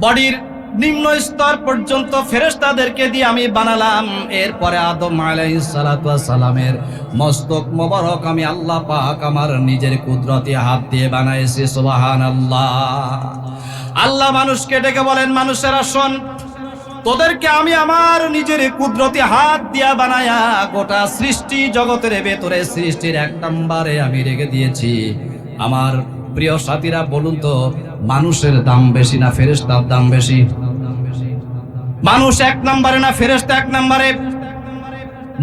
বডির নিম্ন স্তর পর্যন্ত ফেরেশতাদেরকে দিয়ে আমি বানালাম। এরপরে আদম আলাইহিস সালাতু ওয়াস সালামের মস্তক মোবারক আমি আল্লাহ পাক আমার নিজের কুদরতি হাত দিয়ে বানাইছি। সুবহানাল্লাহ। আল্লাহ মানুষকে ডেকে বলেন, মানুষেরা শোন, তোদেরকে আমি আমার নিজের কুদরতি হাত দিয়া বানায়া গোটা সৃষ্টি জগতের ভেতরে সৃষ্টির 1 নম্বরে আমি রেখে দিয়েছি। আমার প্রিয় সাথীরা, বলুন তো, মানুষের দাম বেশি না ফেরেশতার দাম বেশি? মানুষ 1 নম্বরে না ফেরেশতা 1 নম্বরে?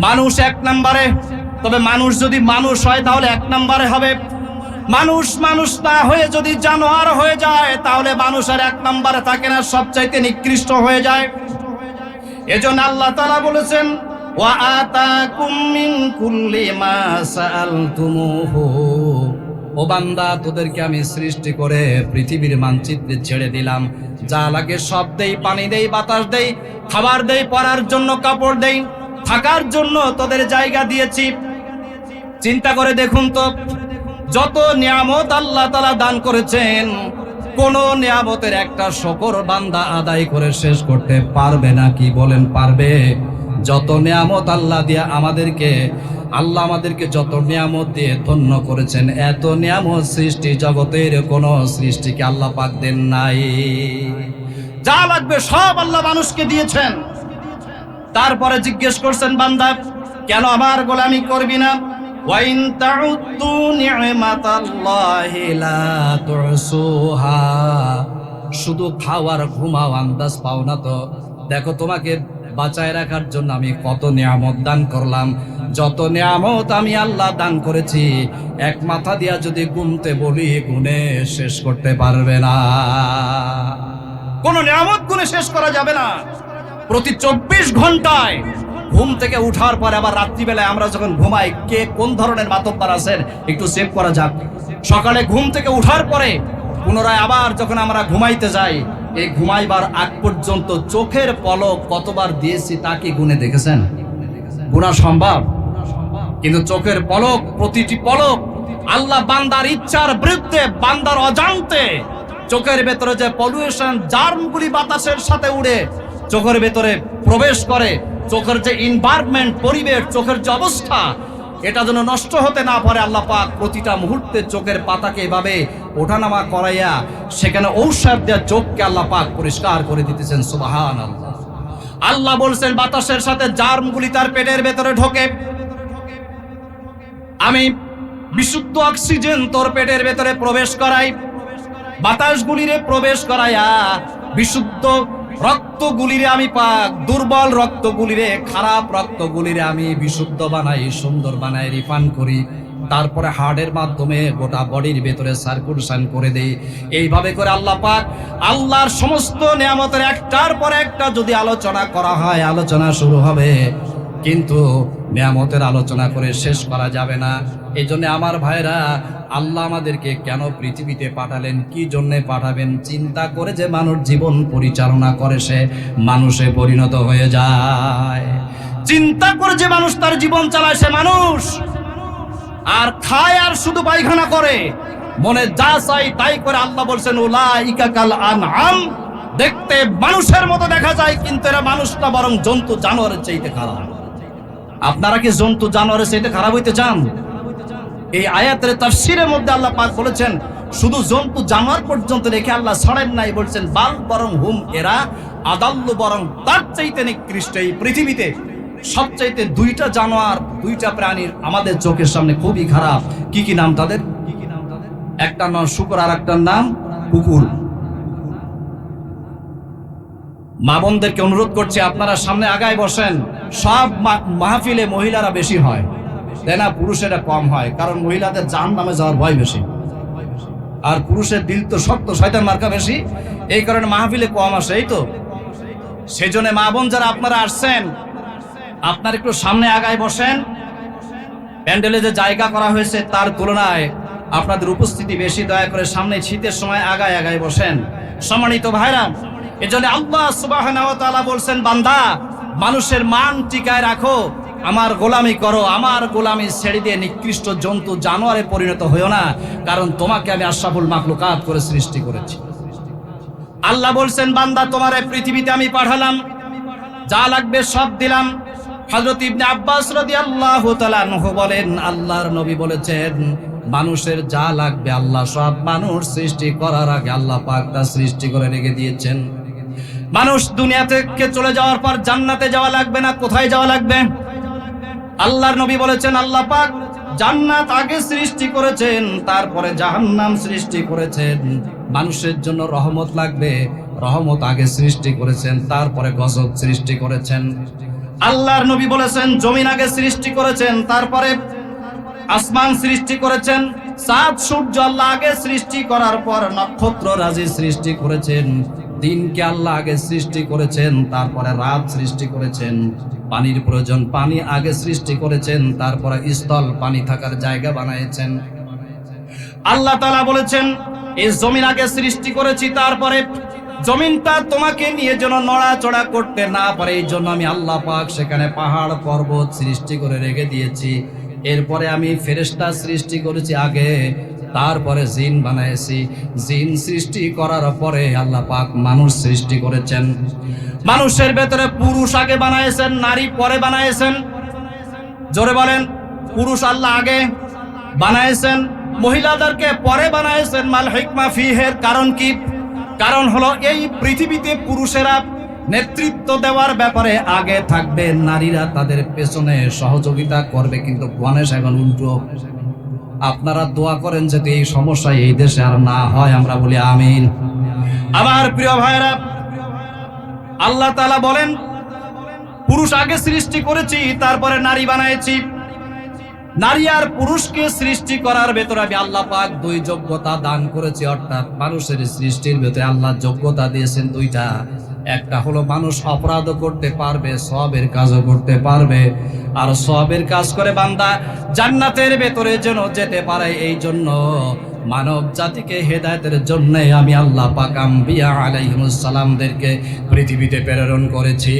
মানুষ 1 নম্বরে। তবে মানুষ যদি মানুষ হয় তাহলে 1 নম্বরে হবে। মানুষ মানুষ না হয়ে যদি জানোয়ার হয়ে যায় তাহলে মানুষ আর 1 নম্বরে থাকে না, সবচাইতে নিকৃষ্ট হয়ে যায়। এজন্য আল্লাহ তাআলা বলেছেন, ওয়া আতাকুম মিন কুল্লি মা সাআলতুমুহু। ও বান্দা, তোদেরকে আমি সৃষ্টি করে পৃথিবীর মানচিত্রে ছেড়ে দিলাম। যা লাগে সব দেই, পানি দেই, বাতাস দেই, খাবার দেই, পরার জন্য কাপড় দেই, থাকার জন্য তোদের জায়গা দিয়েছি। চিন্তা করে দেখুন তো, যত নিয়ামত আল্লাহ তাআলা দান করেছেন, কোন নিয়ামতের একটা শুকর বান্দা আদায় করে শেষ করতে পারবে না? কি বলেন, পারবে? যত নিয়ামত আল্লাহ দিয়ে আল্লাহ আমাদেরকে যত নিয়ামত দিয়ে ধন্য করেছেন, এত নিয়ামত সৃষ্টি জগতের কোন সৃষ্টিকে আল্লাহ পাক দেন নাই। যা লাগবে সব আল্লাহ মানুষকে দিয়েছেন। তারপরে জিজ্ঞেস করছেন, বান্দা কেন আমার গোলামি করবি না? ওয়াইন তাউদ্দু নি'মাতাল্লাহি লা তুহসুহা। শুধু খাওয়ার ঘুমাও, আন্দাজ পাও না তো? দেখো, তোমাকে বাঁচায় রাখার জন্য আমি কত নিয়ামত দান করলাম। যত নিয়ামত আমি আল্লাহ দান করেছি, এক মাথা দিয়া যদি গুনতে বলি গুনে শেষ করতে পারবে না। কোন নিয়ামত গুনে শেষ করা যাবে না। প্রতি 24 ঘন্টায় ঘুম থেকে উঠার পরে আবার রাত্রিবেলায় আমরা যখন ঘুমাই, কে কোন ধরনের মাতব্বর আছেন একটু চেক করা যাক। সকালে ঘুম থেকে উঠার পরে পুনরায় আবার যখন আমরা ঘুমাইতে যাই, এই ঘুমাইবার আগ পর্যন্ত চোখের পলক কতবার দিয়েছি তা কি গুনে দেখেছেন? গুণা সম্ভব? কিন্তু চোখের পলক, প্রতিটি পলক আল্লাহ বান্দার ইচ্ছার বিরুদ্ধে, বান্দার অজান্তে চোখের ভেতরে যে পলিউশন, জার্মগুলি বাতাসের সাথে উড়ে চোখের ভেতরে প্রবেশ করে, চোখের যে এনভায়রনমেন্ট, পরিবেশ, চোখের যে অবস্থা, এটা যেন নষ্ট হতে না পারে, আল্লাহ পাক প্রতিটা মুহূর্তে চোখের পাতাকে এভাবে ওঠানামা করাইয়া সেখানে ঔষধ দেওয়া চোখকে আল্লাহ পাক পরিষ্কার করে দিতেছেন। সুবহানাল্লাহ। আল্লাহ বলছেন, বাতাসের সাথে জার্মগুলি তার পেটের ভেতরে ঢোকে, আমি বিশুদ্ধ অক্সিজেন তোর পেটের ভেতরে প্রবেশ করাই, বাতাসগুলিরে প্রবেশ করাইয়া বিশুদ্ধ রক্তগুলিরে আমি পাক, দুর্বল রক্তগুলিরে, খারাপ রক্তগুলিরে আমি বিশুদ্ধ বানাই, সুন্দর বানাই, রিফাইন করি, তারপরে হার্টের মাধ্যমে গোটা বডির ভেতরে সার্কুলেশন করে দেই। এইভাবে করে আল্লাহ পাক আল্লাহর সমস্ত নিয়ামতের একটার পর একটা যদি আলোচনা করা হয়, আলোচনা শুরু হবে, কিন্তু নিয়ামতের আলোচনা করে শেষ করা যাবে না। এই জন্য আমার ভাইরা, আল্লাহ আমাদেরকে কেন পৃথিবীতে পাঠালেন, কি জন্যে পাঠাবেন, চিন্তা করে যে মানুষ জীবন পরিচালনা করে সে মানুষে পরিণত হয়ে যায়। চিন্তা করে যে মানুষ তার জীবন চালায় সে মানুষ, আর খায় আর শুধু পায়খানা করে, মনে যা চাই তাই করে। আল্লাহ বলছেন উলাইকা কাল আনআম, দেখতে মানুষের মতো দেখা যায় কিন্তু এরা মানুষ না, বরং জন্তু জানোয়ারের চাইতে খারাপ। আপনারা কি জন্তু জানোয়ারের চাইতে খারাপ হইতে চান? এই আয়াতের তাফসীরের মধ্যে আল্লাহ পাক বলেছেন শুধু জন্তু জানোয়ার পর্যন্ত রেখে আল্লাহ ছাড়েন নাই, বলছেন বাল বরং হুম এরা আদাল্লু, বরং তার চাইতে নিকৃষ্ট। এই পৃথিবীতে সবচাইতে দুইটা জানোয়ার, দুইটা প্রাণীর আমাদের চোখের সামনে খুবই খারাপ। কি কি নাম তাদের? একটা নাম শুকর আর একটার নাম কুকুর। মা বোনদেরকে অনুরোধ করছি আপনারা সামনে আগায় বসেন। সব মাহফিলে মহিলারা বেশি হয়, তাই না? পুরুষেরা কম হয়, কারণ মহিলাদের জাহান্নামে যাওয়ার ভয় বেশি, আর পুরুষের দিল তো শক্ত, শয়তান মার্কা বেশি, এই কারণে মাহফিলে কম আসে। এই তো সেজন্য মা বোন যারা আপনারা আসছেন, আপনারা একটু সামনে আগায় বসেন। প্যান্ডেলে যে জায়গা করা হয়েছে তার তুলনায় আপনাদের উপস্থিতি বেশি, দয়া করে সামনে শীতের সময় আগায় আগায় বসেন। সম্মানিত ভাইরা, এজন্য আল্লাহ সুবহানাহু ওয়া তাআলা বলছেন, বান্দা মানুষের মান টিকায় রাখো, আমার গোলামি করো, আমার গোলামি ছেড়ে দিয়ে নিকৃষ্ট জন্তু জানোয়ারে পরিণত হইও না, কারণ তোমাকে আমি আশরাফুল মাখলুকাত করে সৃষ্টি করেছি। আল্লাহ বলছেন, বান্দা তোমার এই পৃথিবীতে আমি পাঠালাম, যা লাগবে সব দিলাম। হযরত ইবনে আব্বাস রাদিয়াল্লাহু তাআলা আনহু বলেন, আল্লাহর নবী বলেছেন, মানুষের যা লাগবে আল্লাহ সব মানুষ সৃষ্টি করার আগে আল্লাহ পাক তা সৃষ্টি করে রেখে দিয়েছেন। মানুষ দুনিয়া থেকে চলে যাওয়ার পর জান্নাতে যাওয়া লাগবে না, কোথায় যাওয়া লাগবে? আল্লাহর নবী বলেছেন, আল্লাহ পাক জান্নাত আগে সৃষ্টি করেছেন, তারপরে জাহান্নাম সৃষ্টি করেছেন। মানুষের জন্য রহমত লাগবে, রহমত আগে সৃষ্টি করেছেন, তারপরে গজব সৃষ্টি করেছেন। আল্লাহর নবী বলেছেন, জমিন আগে সৃষ্টি করেছেন, তারপরে আসমান সৃষ্টি করেছেন। চাঁদ সূর্য আল্লাহ আগে সৃষ্টি করার পর নক্ষত্র রাজি সৃষ্টি করেছেন। দিনকে আল্লাহ আগে সৃষ্টি করেছেন, তারপরে রাত সৃষ্টি করেছেন। পানির প্রয়োজন, পানি আগে সৃষ্টি করেছেন, তারপরে স্থল পানি থাকার জায়গা বানিয়েছেন। আল্লাহ তাআলা বলেছেন, এই জমিন আগে সৃষ্টি করেছি, তারপরে জমিনটা তোমাকে নিয়ে যেন নড়াচড়া করতে না পারে, এই জন্য আমি আল্লাহ পাক সেখানে পাহাড় পর্বত সৃষ্টি করে রেখে দিয়েছি। এরপরে আমি ফেরেশতা সৃষ্টি করেছি আগে, তারপরে জিন বানাইছি। জিন সৃষ্টি করার পরে আল্লাহ পাক মানুষ সৃষ্টি করেছেন। মানুষের ভেতরে পুরুষ আগে বানাইছেন, নারী পরে বানাইছেন। জোরে বলেন, পুরুষ আল্লাহ আগে বানাইছেন, মহিলাদেরকে পরে বানাইছেন। মাল হিকমা ফিহের কারণ কি? কারণ হলো এই পৃথিবীতে পুরুষেরা নেতৃত্ব দেওয়ার ব্যাপারে আগে থাকবে, নারীরা তাদের পেছনে সহযোগিতা করবে। কিন্তু গণেশ এখন উল্টো। আপনারা দোয়া করেন যাতে এই সমস্যা এই দেশে আর না হয়, আমরা বলি আমিন। আমার প্রিয় ভাইরা, আল্লাহ তাআলা বলেন, পুরুষ আগে সৃষ্টি করেছি, তারপরে নারী বানাইছি। নারী আর পুরুষকে সৃষ্টি করার ভেতরে আমি আল্লাহ পাক দুই যোগ্যতা দান করেছি, অর্থাৎ মানুষের সৃষ্টির ভেতরে আল্লাহ যোগ্যতা দিয়েছেন দুইটা। একটা হলো মানুষ অপরাধও করতে পারবে, সওয়াবের কাজও করতে পারবে, আর সওয়াবের কাজ করে বান্দা জান্নাতের ভেতরে যেন যেতে পারে। এই জন্য মানব জাতিকে হেদায়েতের জন্য আমি আল্লাহ পাক আম্বিয়া আলাইহিমুস সালামদেরকে পৃথিবীতে প্রেরণ করেছি।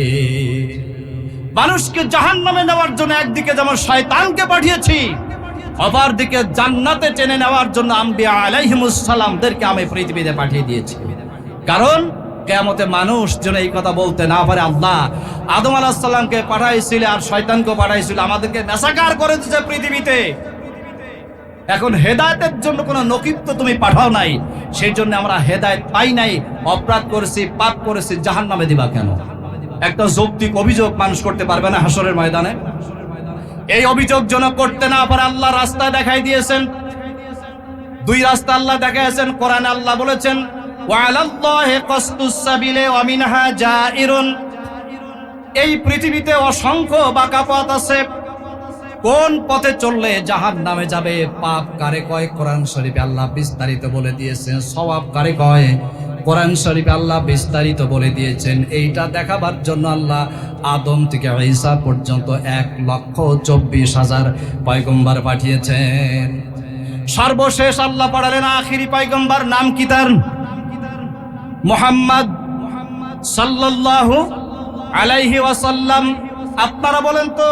মানুষকে জাহান্নামে নেওয়ার জন্য একদিকে যেমন শয়তানকে পাঠিয়েছি, অপরদিকে জান্নাতে টেনে নেওয়ার জন্য আম্বিয়া আলাইহিমুস সালামদেরকে আমি পৃথিবীতে পাঠিয়ে দিয়েছি। কারণ কিয়ামতে মানুষ যেন এই কথা বলতে না পারে, আল্লাহ আদম আলাইহিস সালামকে পাঠাইছিল আর শয়তানকে পাঠাইছিল, আমাদেরকে মেসাকার করে দিয়েছে পৃথিবীতে। এখন হেদায়েতের জন্য কোনো নকিব তো তুমি পাঠাও নাই, সেই জন্য আমরা হেদায়েত পাই নাই, অপরাধ করেছি, পাপ করেছি, জাহান্নামে দিবা কেন? একটা যৌক্তিক অভিযোগ মানুষ করতে পারবে না হাসরের ময়দানে? এই অভিযোগ যেন করতে না পারে আল্লাহ রাস্তা দেখাই দিয়েছেন। দুই রাস্তা আল্লাহ দেখাইছেন। কোরআনে আল্লাহ বলেছেন, ওয়ালাল্লাহি কাসতুস সাবিলে ওয়া মিনহা জাইরুন। এই পৃথিবীতে অসংখ্য বাঁকা পথ আছে। কোন পথে চললে জাহান্নামে যাবে, পাপ কারে কয় কোরআন শরীফে আল্লাহ বিস্তারিত বলে দিয়েছেন। সওয়াব কারে কয়, কোরআন শরীফে আল্লাহ বিস্তারিত বলে দিয়েছেন। এইটা দেখাবার জন্য আল্লাহ আদম থেকে ঈসা পর্যন্ত 1,24,000 পয়গম্বর পাঠিয়েছেন। সর্বশেষ আল্লাহ পাঠালেন আখিরি পয়গম্বর, নাম কি তার? মুহাম্মদ সাল্লাল্লাহু আলাইহি ওয়াসাল্লাম। আপনারা বলেন তো,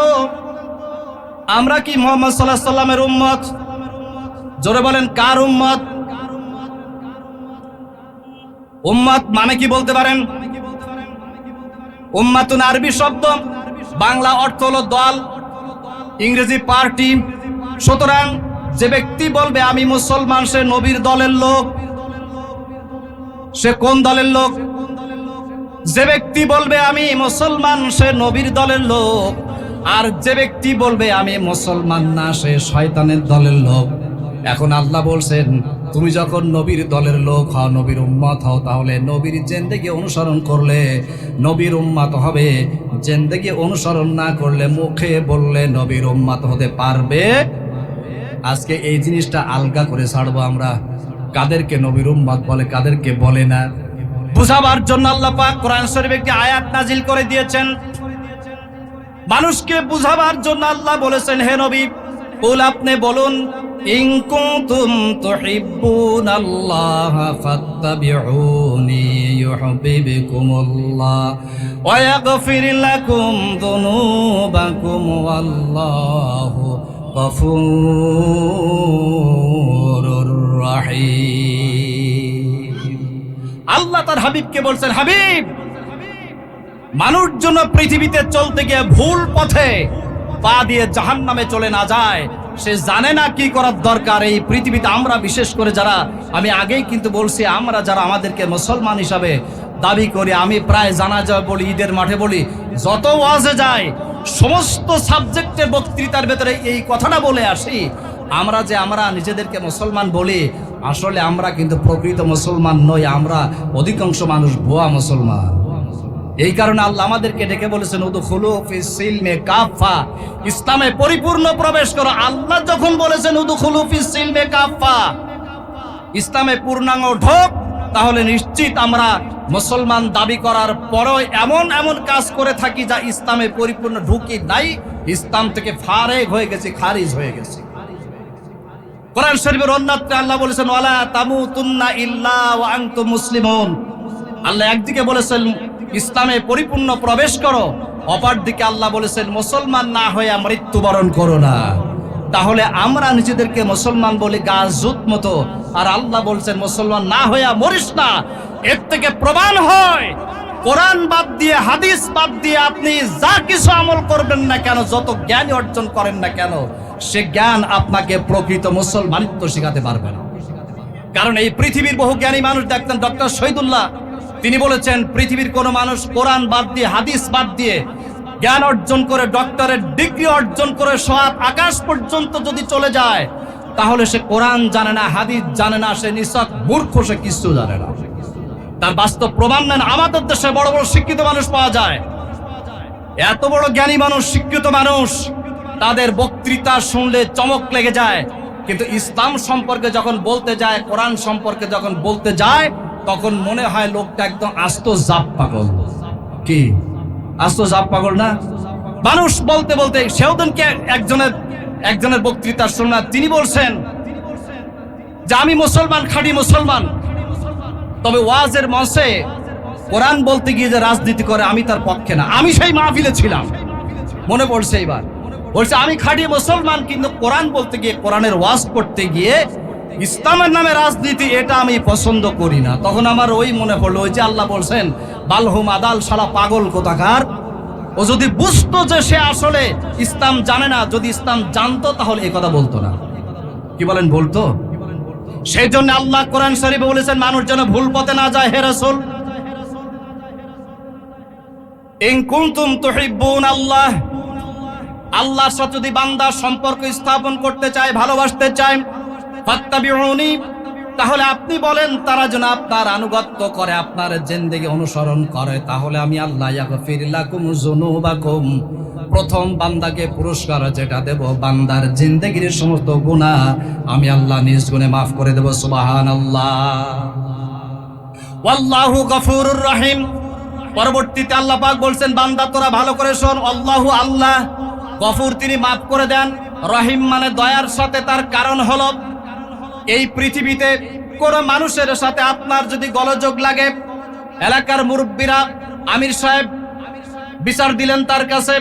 আমরা কি মুহাম্মদ সাল্লাল্লাহু আলাইহি ওয়াসাল্লামের উম্মত? জোরে বলেন, কার উম্মত? উম্মত মানে কি বলতে পারেন? উম্মাতুন আরবি শব্দ, বাংলা অর্থ হলো দল, ইংরেজি পার্টি। সুতরাং যে ব্যক্তি বলবে আমি মুসলমান, সে নবীর দলের লোক। সে কোন দলের লোক? যে ব্যক্তি বলবে আমি মুসলমান, সে নবীর দলের লোক। আর যে ব্যক্তি বলবে আমি মুসলমান না, সে শয়তানের দলের লোক। এখন আল্লাহ বলছেন, তুমি যখন নবীর দলের লোক হও, নবীর উম্মত হও, তাহলে নবীর জিন্দেগি অনুসরণ করলে নবীর উম্মত হবে। জিন্দেগি অনুসরণ না করলে, মুখে বললে নবীর উম্মত হতে পারবে। আজকে এই জিনিসটা আলগা করে ছাড়বো আমরা, কাদেরকে নবীর উম্মত বলে, কাদেরকে বলে না। বুঝাবার জন্য আল্লাহ পাক কোরআন শরীফে একটি আয়াত নাজিল করে দিয়েছেন। মানুষকে বুঝাবার জন্য আল্লাহ বলেছেন, হে নবী, কুল, আপনি বলুন, ইন কুনতুম তুহিব্বুনাল্লাহ ফাত্তাবিউনি ইউহিব্বুকুমুল্লাহ ওয়া ইয়াগফির লাকুম যুনুবাকুম ওয়াল্লাহু গফুরুর রহিম। আল্লাহ তার হাবিবকে বলছেন, হাবিব, মানুষ জন্য পৃথিবীতে চলতে গিয়ে ভুল পথে পা দিয়ে জাহান্নামে চলে না যায়, সে জানে না কি করার দরকার। এই পৃথিবীতে আমরা বিশেষ করে যারা, আমি আগেই কিন্তু বলছি, আমরা যারা আমাদেরকে মুসলমান হিসাবে দাবি করি, আমি প্রায় জানাজা বলি, ঈদের মাঠে বলি, যত ওয়াজে যায়, সমস্ত সাবজেক্টের বক্তৃতার ভেতরে এই কথাটা বলে আসি, আমরা নিজেদেরকে মুসলমান বলি, আসলে আমরা কিন্তু প্রকৃত মুসলমান নই। আমরা অধিকাংশ মানুষ ভুয়া মুসলমান। এই কারণে আল্লাহ আমাদেরকে ডেকে বলেছেন, উদখুলু ফিস সিলমে কাফা, ইসলামে পরিপূর্ণ প্রবেশ করো। আল্লাহ যখন বলেছেন উদখুলু ফিস সিলমে কাফা, ইসলামে পূর্ণাঙ্গ ঢোক, তাহলে নিশ্চিত আমরা মুসলমান দাবি করার পরও এমন এমন কাজ করে থাকি যা ইসলামে পরিপূর্ণ ঢুকি নাই, ইসলাম থেকে ফারেক হয়ে গেছে, খারিজ হয়ে গেছে। কোরআন শরীফের অন্যত্রে আল্লাহ বলেছেন, ওয়ালা তামুতুন্না ইল্লা ওয়া আনতুম মুসলিমুন। আল্লাহ একদিকে বলেছেন ইসলামে পরিপূর্ণ প্রবেশ করো, অপরদিকে আল্লাহ বলেছেন মুসলমান না হয়ে মৃত্যুবরণ করো না। তাহলে আমরা নিজেদেরকে মুসলমান বলি গাছ জুত মতো, আর আল্লাহ বলছেন মুসলমান না হয়ে মরিস না। এর থেকে প্রমাণ হয়, কোরআন বাদ দিয়ে, হাদিস বাদ দিয়ে আপনি যা কিছু আমল করবেন না কেন, যত জ্ঞান অর্জন করেন না কেন, সে জ্ঞান আপনাকে প্রকৃত মুসলমানিত্ব শেখাতে পারবে না। কারণ এই পৃথিবীর বহু জ্ঞানী মানুষ দেখতেন, ডক্টর শহীদুল্লাহ, তিনি বলেছেন, পৃথিবীর কোন মানুষ কোরআন বাদ দিয়ে, হাদিস বাদ দিয়ে জ্ঞান অর্জন করে, ডক্টরের ডিগ্রি অর্জন করে সাত আকাশ পর্যন্ত যদি চলে যায়, তাহলে সে কোরআন জানে না, হাদিস জানে না, সে নিছক মূর্খ, সে কিছু জানে না। তার বাস্তব প্রমাণ নেন। আমাদের দেশে বড় বড় শিক্ষিত মানুষ পাওয়া যায়, এত বড় জ্ঞানী মানুষ, শিক্ষিত মানুষ, তাদের বক্তৃতা শুনলে চমক লেগে যায়, কিন্তু ইসলাম সম্পর্কে যখন বলতে যায়, কোরআন সম্পর্কে যখন বলতে যায়, তখন মনে হয় লোকটা একদম আস্ত জাপ পাগল। কি আস্ত জাপ পাগল না? মানুষ বলতে বলতে, সেদিনকে একজনের বক্তৃতা শুনলাম, তিনি বলছেন যে আমি মুসলমান, খাঁটি মুসলমান, তবে ওয়াজের মঞ্চে কোরআন বলতে গিয়ে যে রাজনীতি করে, আমি তার পক্ষে না। আমি সেই মাহফিলে ছিলাম, মনে পড়ছে এইবার। বলছে আমি খাঁটি মুসলমান, কিন্তু কোরআন বলতে গিয়ে, কোরআনের ওয়াজ করতে গিয়ে ইসলামের নামে রাজনীতি, এটা আমি পছন্দ করি না। তখন আমার ওই মনে পড়লো, ওই যে আল্লাহ বলছেন বালহুম আদাল, শালা পাগল কোথাকার। ও যদি বুঝতো যে সে আসলে ইসলাম জানে না, যদি ইসলাম জানতো তাহলে এই কথা বলতো না। কি বলেন, বলতো? সেই জন্য আল্লাহ কোরআন শরীফে বলেছেন, মানুষ যেন ভুল পথে না যায়। হে রাসূল, ইন কুনতুম তুহিব্বুনাল্লাহ, আল্লাহর সাথে যদি বান্দা সম্পর্ক স্থাপন করতে চায়, ভালোবাসতে চায়, ফাত্তাবিউনি, তাহলে আপনি বলেন তারা যেন আপনার আনুগত্য করে, আপনার জিন্দেগি অনুসরণ করে, তাহলে আমি আল্লাহ ইয়াগফির লাকুম যুনুবাকুম, প্রথম বান্দাকে পুরস্কার যেটা দেব, বান্দার জিন্দেগির সমস্ত গুনাহ আমি আল্লাহ নিজ গুণে মাফ করে দেব। সুবহানাল্লাহ। ওয়াল্লাহু গফুরুর রহিম। পরবর্তীতে আল্লাহ পাক বলছেন, বান্দা তোরা ভালো করে শোন, আল্লাহু আল্লাহ গফুর, তিনি মাফ করে দেন, রহিম মানে দয়ার সাথে। তার কারণ হলো এই পৃথিবীতে কোন মানুষের সাথে আপনার যদি গোলযোগ লাগে, এলাকার মুরব্বীরা আমির সাহেব বিচার দিলেন, তার কাছে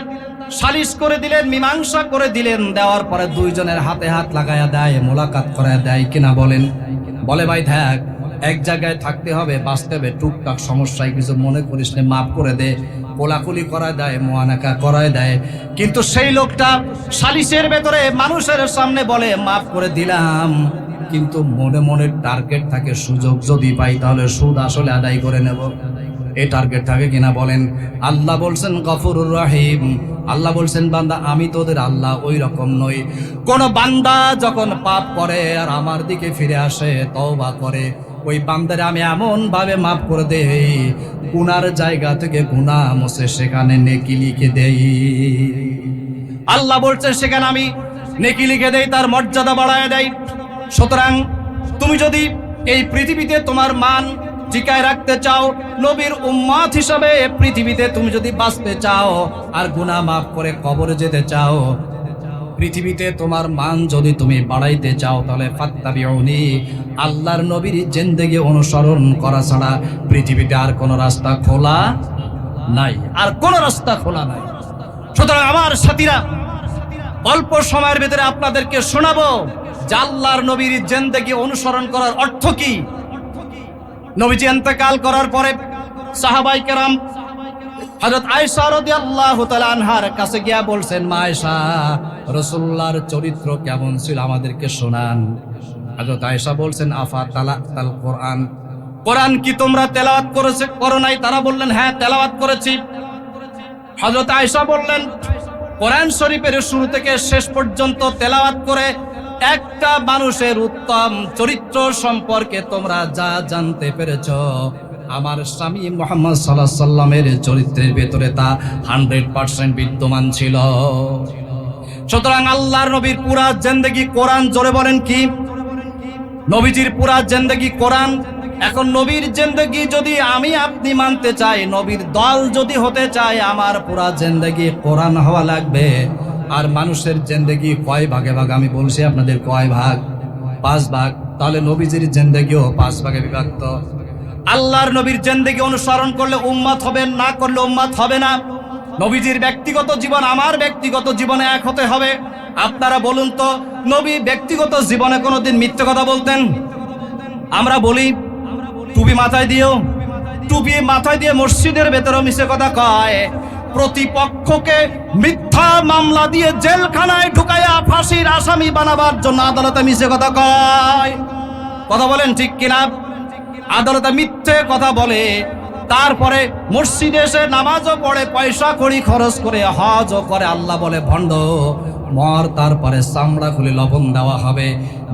সালিশ করে দিলেন, মীমাংসা করে দিলেন, দেওয়ার পরে দুইজনের হাতে হাত লাগায়া দেয়, মোলাকাত করায় দেয় কিনা বলেন? বলে ভাই থাক, এক জায়গায় থাকতে হবে, বাঁচতে হবে, টুকটাক সমস্যায় কিছু মনে করিস না, মাফ করে দে, কোলাকুলি করায় দেয়, মোয়ানাকা করায় দেয়। কিন্তু সেই লোকটা সালিশের ভেতরে মানুষের সামনে বলে মাফ করে দিলাম, কিন্তু মনে মনে টার্গেট থাকে, সুযোগ যদি পাই তাহলে সুদ আসলে আদায় করে নেব। এই টার্গেট থাকে কিনা বলেন? আল্লাহ বলছেন গফুরুর রহিম। আল্লাহ বলছেন বান্দা আমি তোদের আল্লাহ ওই রকম নই। কোন বান্দা যখন পাপ করে আর আমার দিকে ফিরে আসে, তওবা করে, ওই বান্দারে আমি এমন ভাবে মাফ করে দেই, গুনার জায়গা থেকে গুনাহ মুছে সেখানে নেকি লিখে দেই। আল্লাহ বলছেন সেখানে আমি নেকি লিখে দেই, তার মর্যাদা বাড়ায় দেই। সুতরাং তুমি যদি এই পৃথিবীতে তোমার মান টিকায় রাখতে চাও, নবীর উম্মত হিসাবে পৃথিবীতে তুমি যদি বাঁচতে চাও, আর গুনাহ মাফ করে কবরে যেতে চাও, পৃথিবীতে তোমার মান যদি তুমি বাড়াইতে চাও, তাহলে ফাত্তাবিউনি, আল্লাহর নবীর জিন্দেগি অনুসরণ করা ছাড়া পৃথিবীতে আর কোনো রাস্তা খোলা নাই, আর কোনো রাস্তা খোলা নাই। সুতরাং আমার সাথীরা, অল্প সময়ের ভিতরে আপনাদেরকে শোনাবো যে আল্লাহর নবীর জিন্দেগি অনুসরণ করার অর্থ কি। নবীজি ইন্তেকাল করার পরে সাহাবায়ে কেরাম হযরত আয়েশা রাদিয়াল্লাহু তাআলা আনহার কাছে গিয়া বলছেন, মা আয়েশা, রাসূলুল্লাহর চরিত্র কেমন ছিল আমাদেরকে শোনান। হযরত আয়েশা বলছেন, আফা তালাতাল কোরআন, কোরআন কি তোমরা তেলাওয়াত করেছে করো নাই? তারা বললেন হ্যাঁ তেলাওয়াত করেছি। হযরত আয়েশা বললেন, কোরআন শরীফের শুরু থেকে শেষ পর্যন্ত তেলাওয়াত করে একটা মানুষের উত্তম চরিত্র সম্পর্কে তোমরা যা জানতে পেরেছো, আমার স্বামী মুহাম্মদ সাল্লাল্লাহু আলাইহি সাল্লামের চরিত্রের ভেতরে তা 100% বিদ্যমান ছিল। সুতরাং আল্লাহর নবীর পুরা জিন্দেগি কোরআন। জোরে বলেন কি? নবীজির পুরা জিন্দেগি কোরআন। এখন নবীর জিন্দেগি যদি আমি আপনি মানতে চাই, নবীর দল যদি হতে চাই, আমার পুরা জিন্দেগি কোরআন হওয়া লাগবে। আর মানুষের জিন্দেগি কয় ভাগে ভাগ? আমি বলছি আপনাদের কয় ভাগ? 5 ভাগ। তাহলে নবীজির জিন্দেগিও 5 ভাগে বিভক্ত। আল্লাহর নবীর জিন্দেগি অনুসরণ করলে উম্মত হবেন, না করলে উম্মত হবে না। নবীজির ব্যক্তিগত জীবন আমার ব্যক্তিগত জীবনে এক হতে হবে। আপনারা বলুন তো, নবী ব্যক্তিগত জীবনে কোনোদিন মিথ্যে কথা বলতেন? আমরা বলি টুপি মাথায় দিও, টুপি মাথায় দিয়ে মসজিদের ভেতরে মিছে কথা কয়, প্রতিপক্ষকে মিথ্যা মামলা দিয়ে জেলখানায় ঢুকাইয়া ফাঁসির আসামি বানাবার জন্য আদালতে মিছে কথা কয়। কথা বলেন ঠিক কিনা? আদালতে মিথ্যে কথা বলে, তারপরে মসজিদে এসে নামাজও পড়ে, পয়সা কড়ি খরচ করে হজও করে। আল্লাহ বলে ভণ্ড মর, তারপরে চামড়া খুলে লবণ দেওয়া হবে।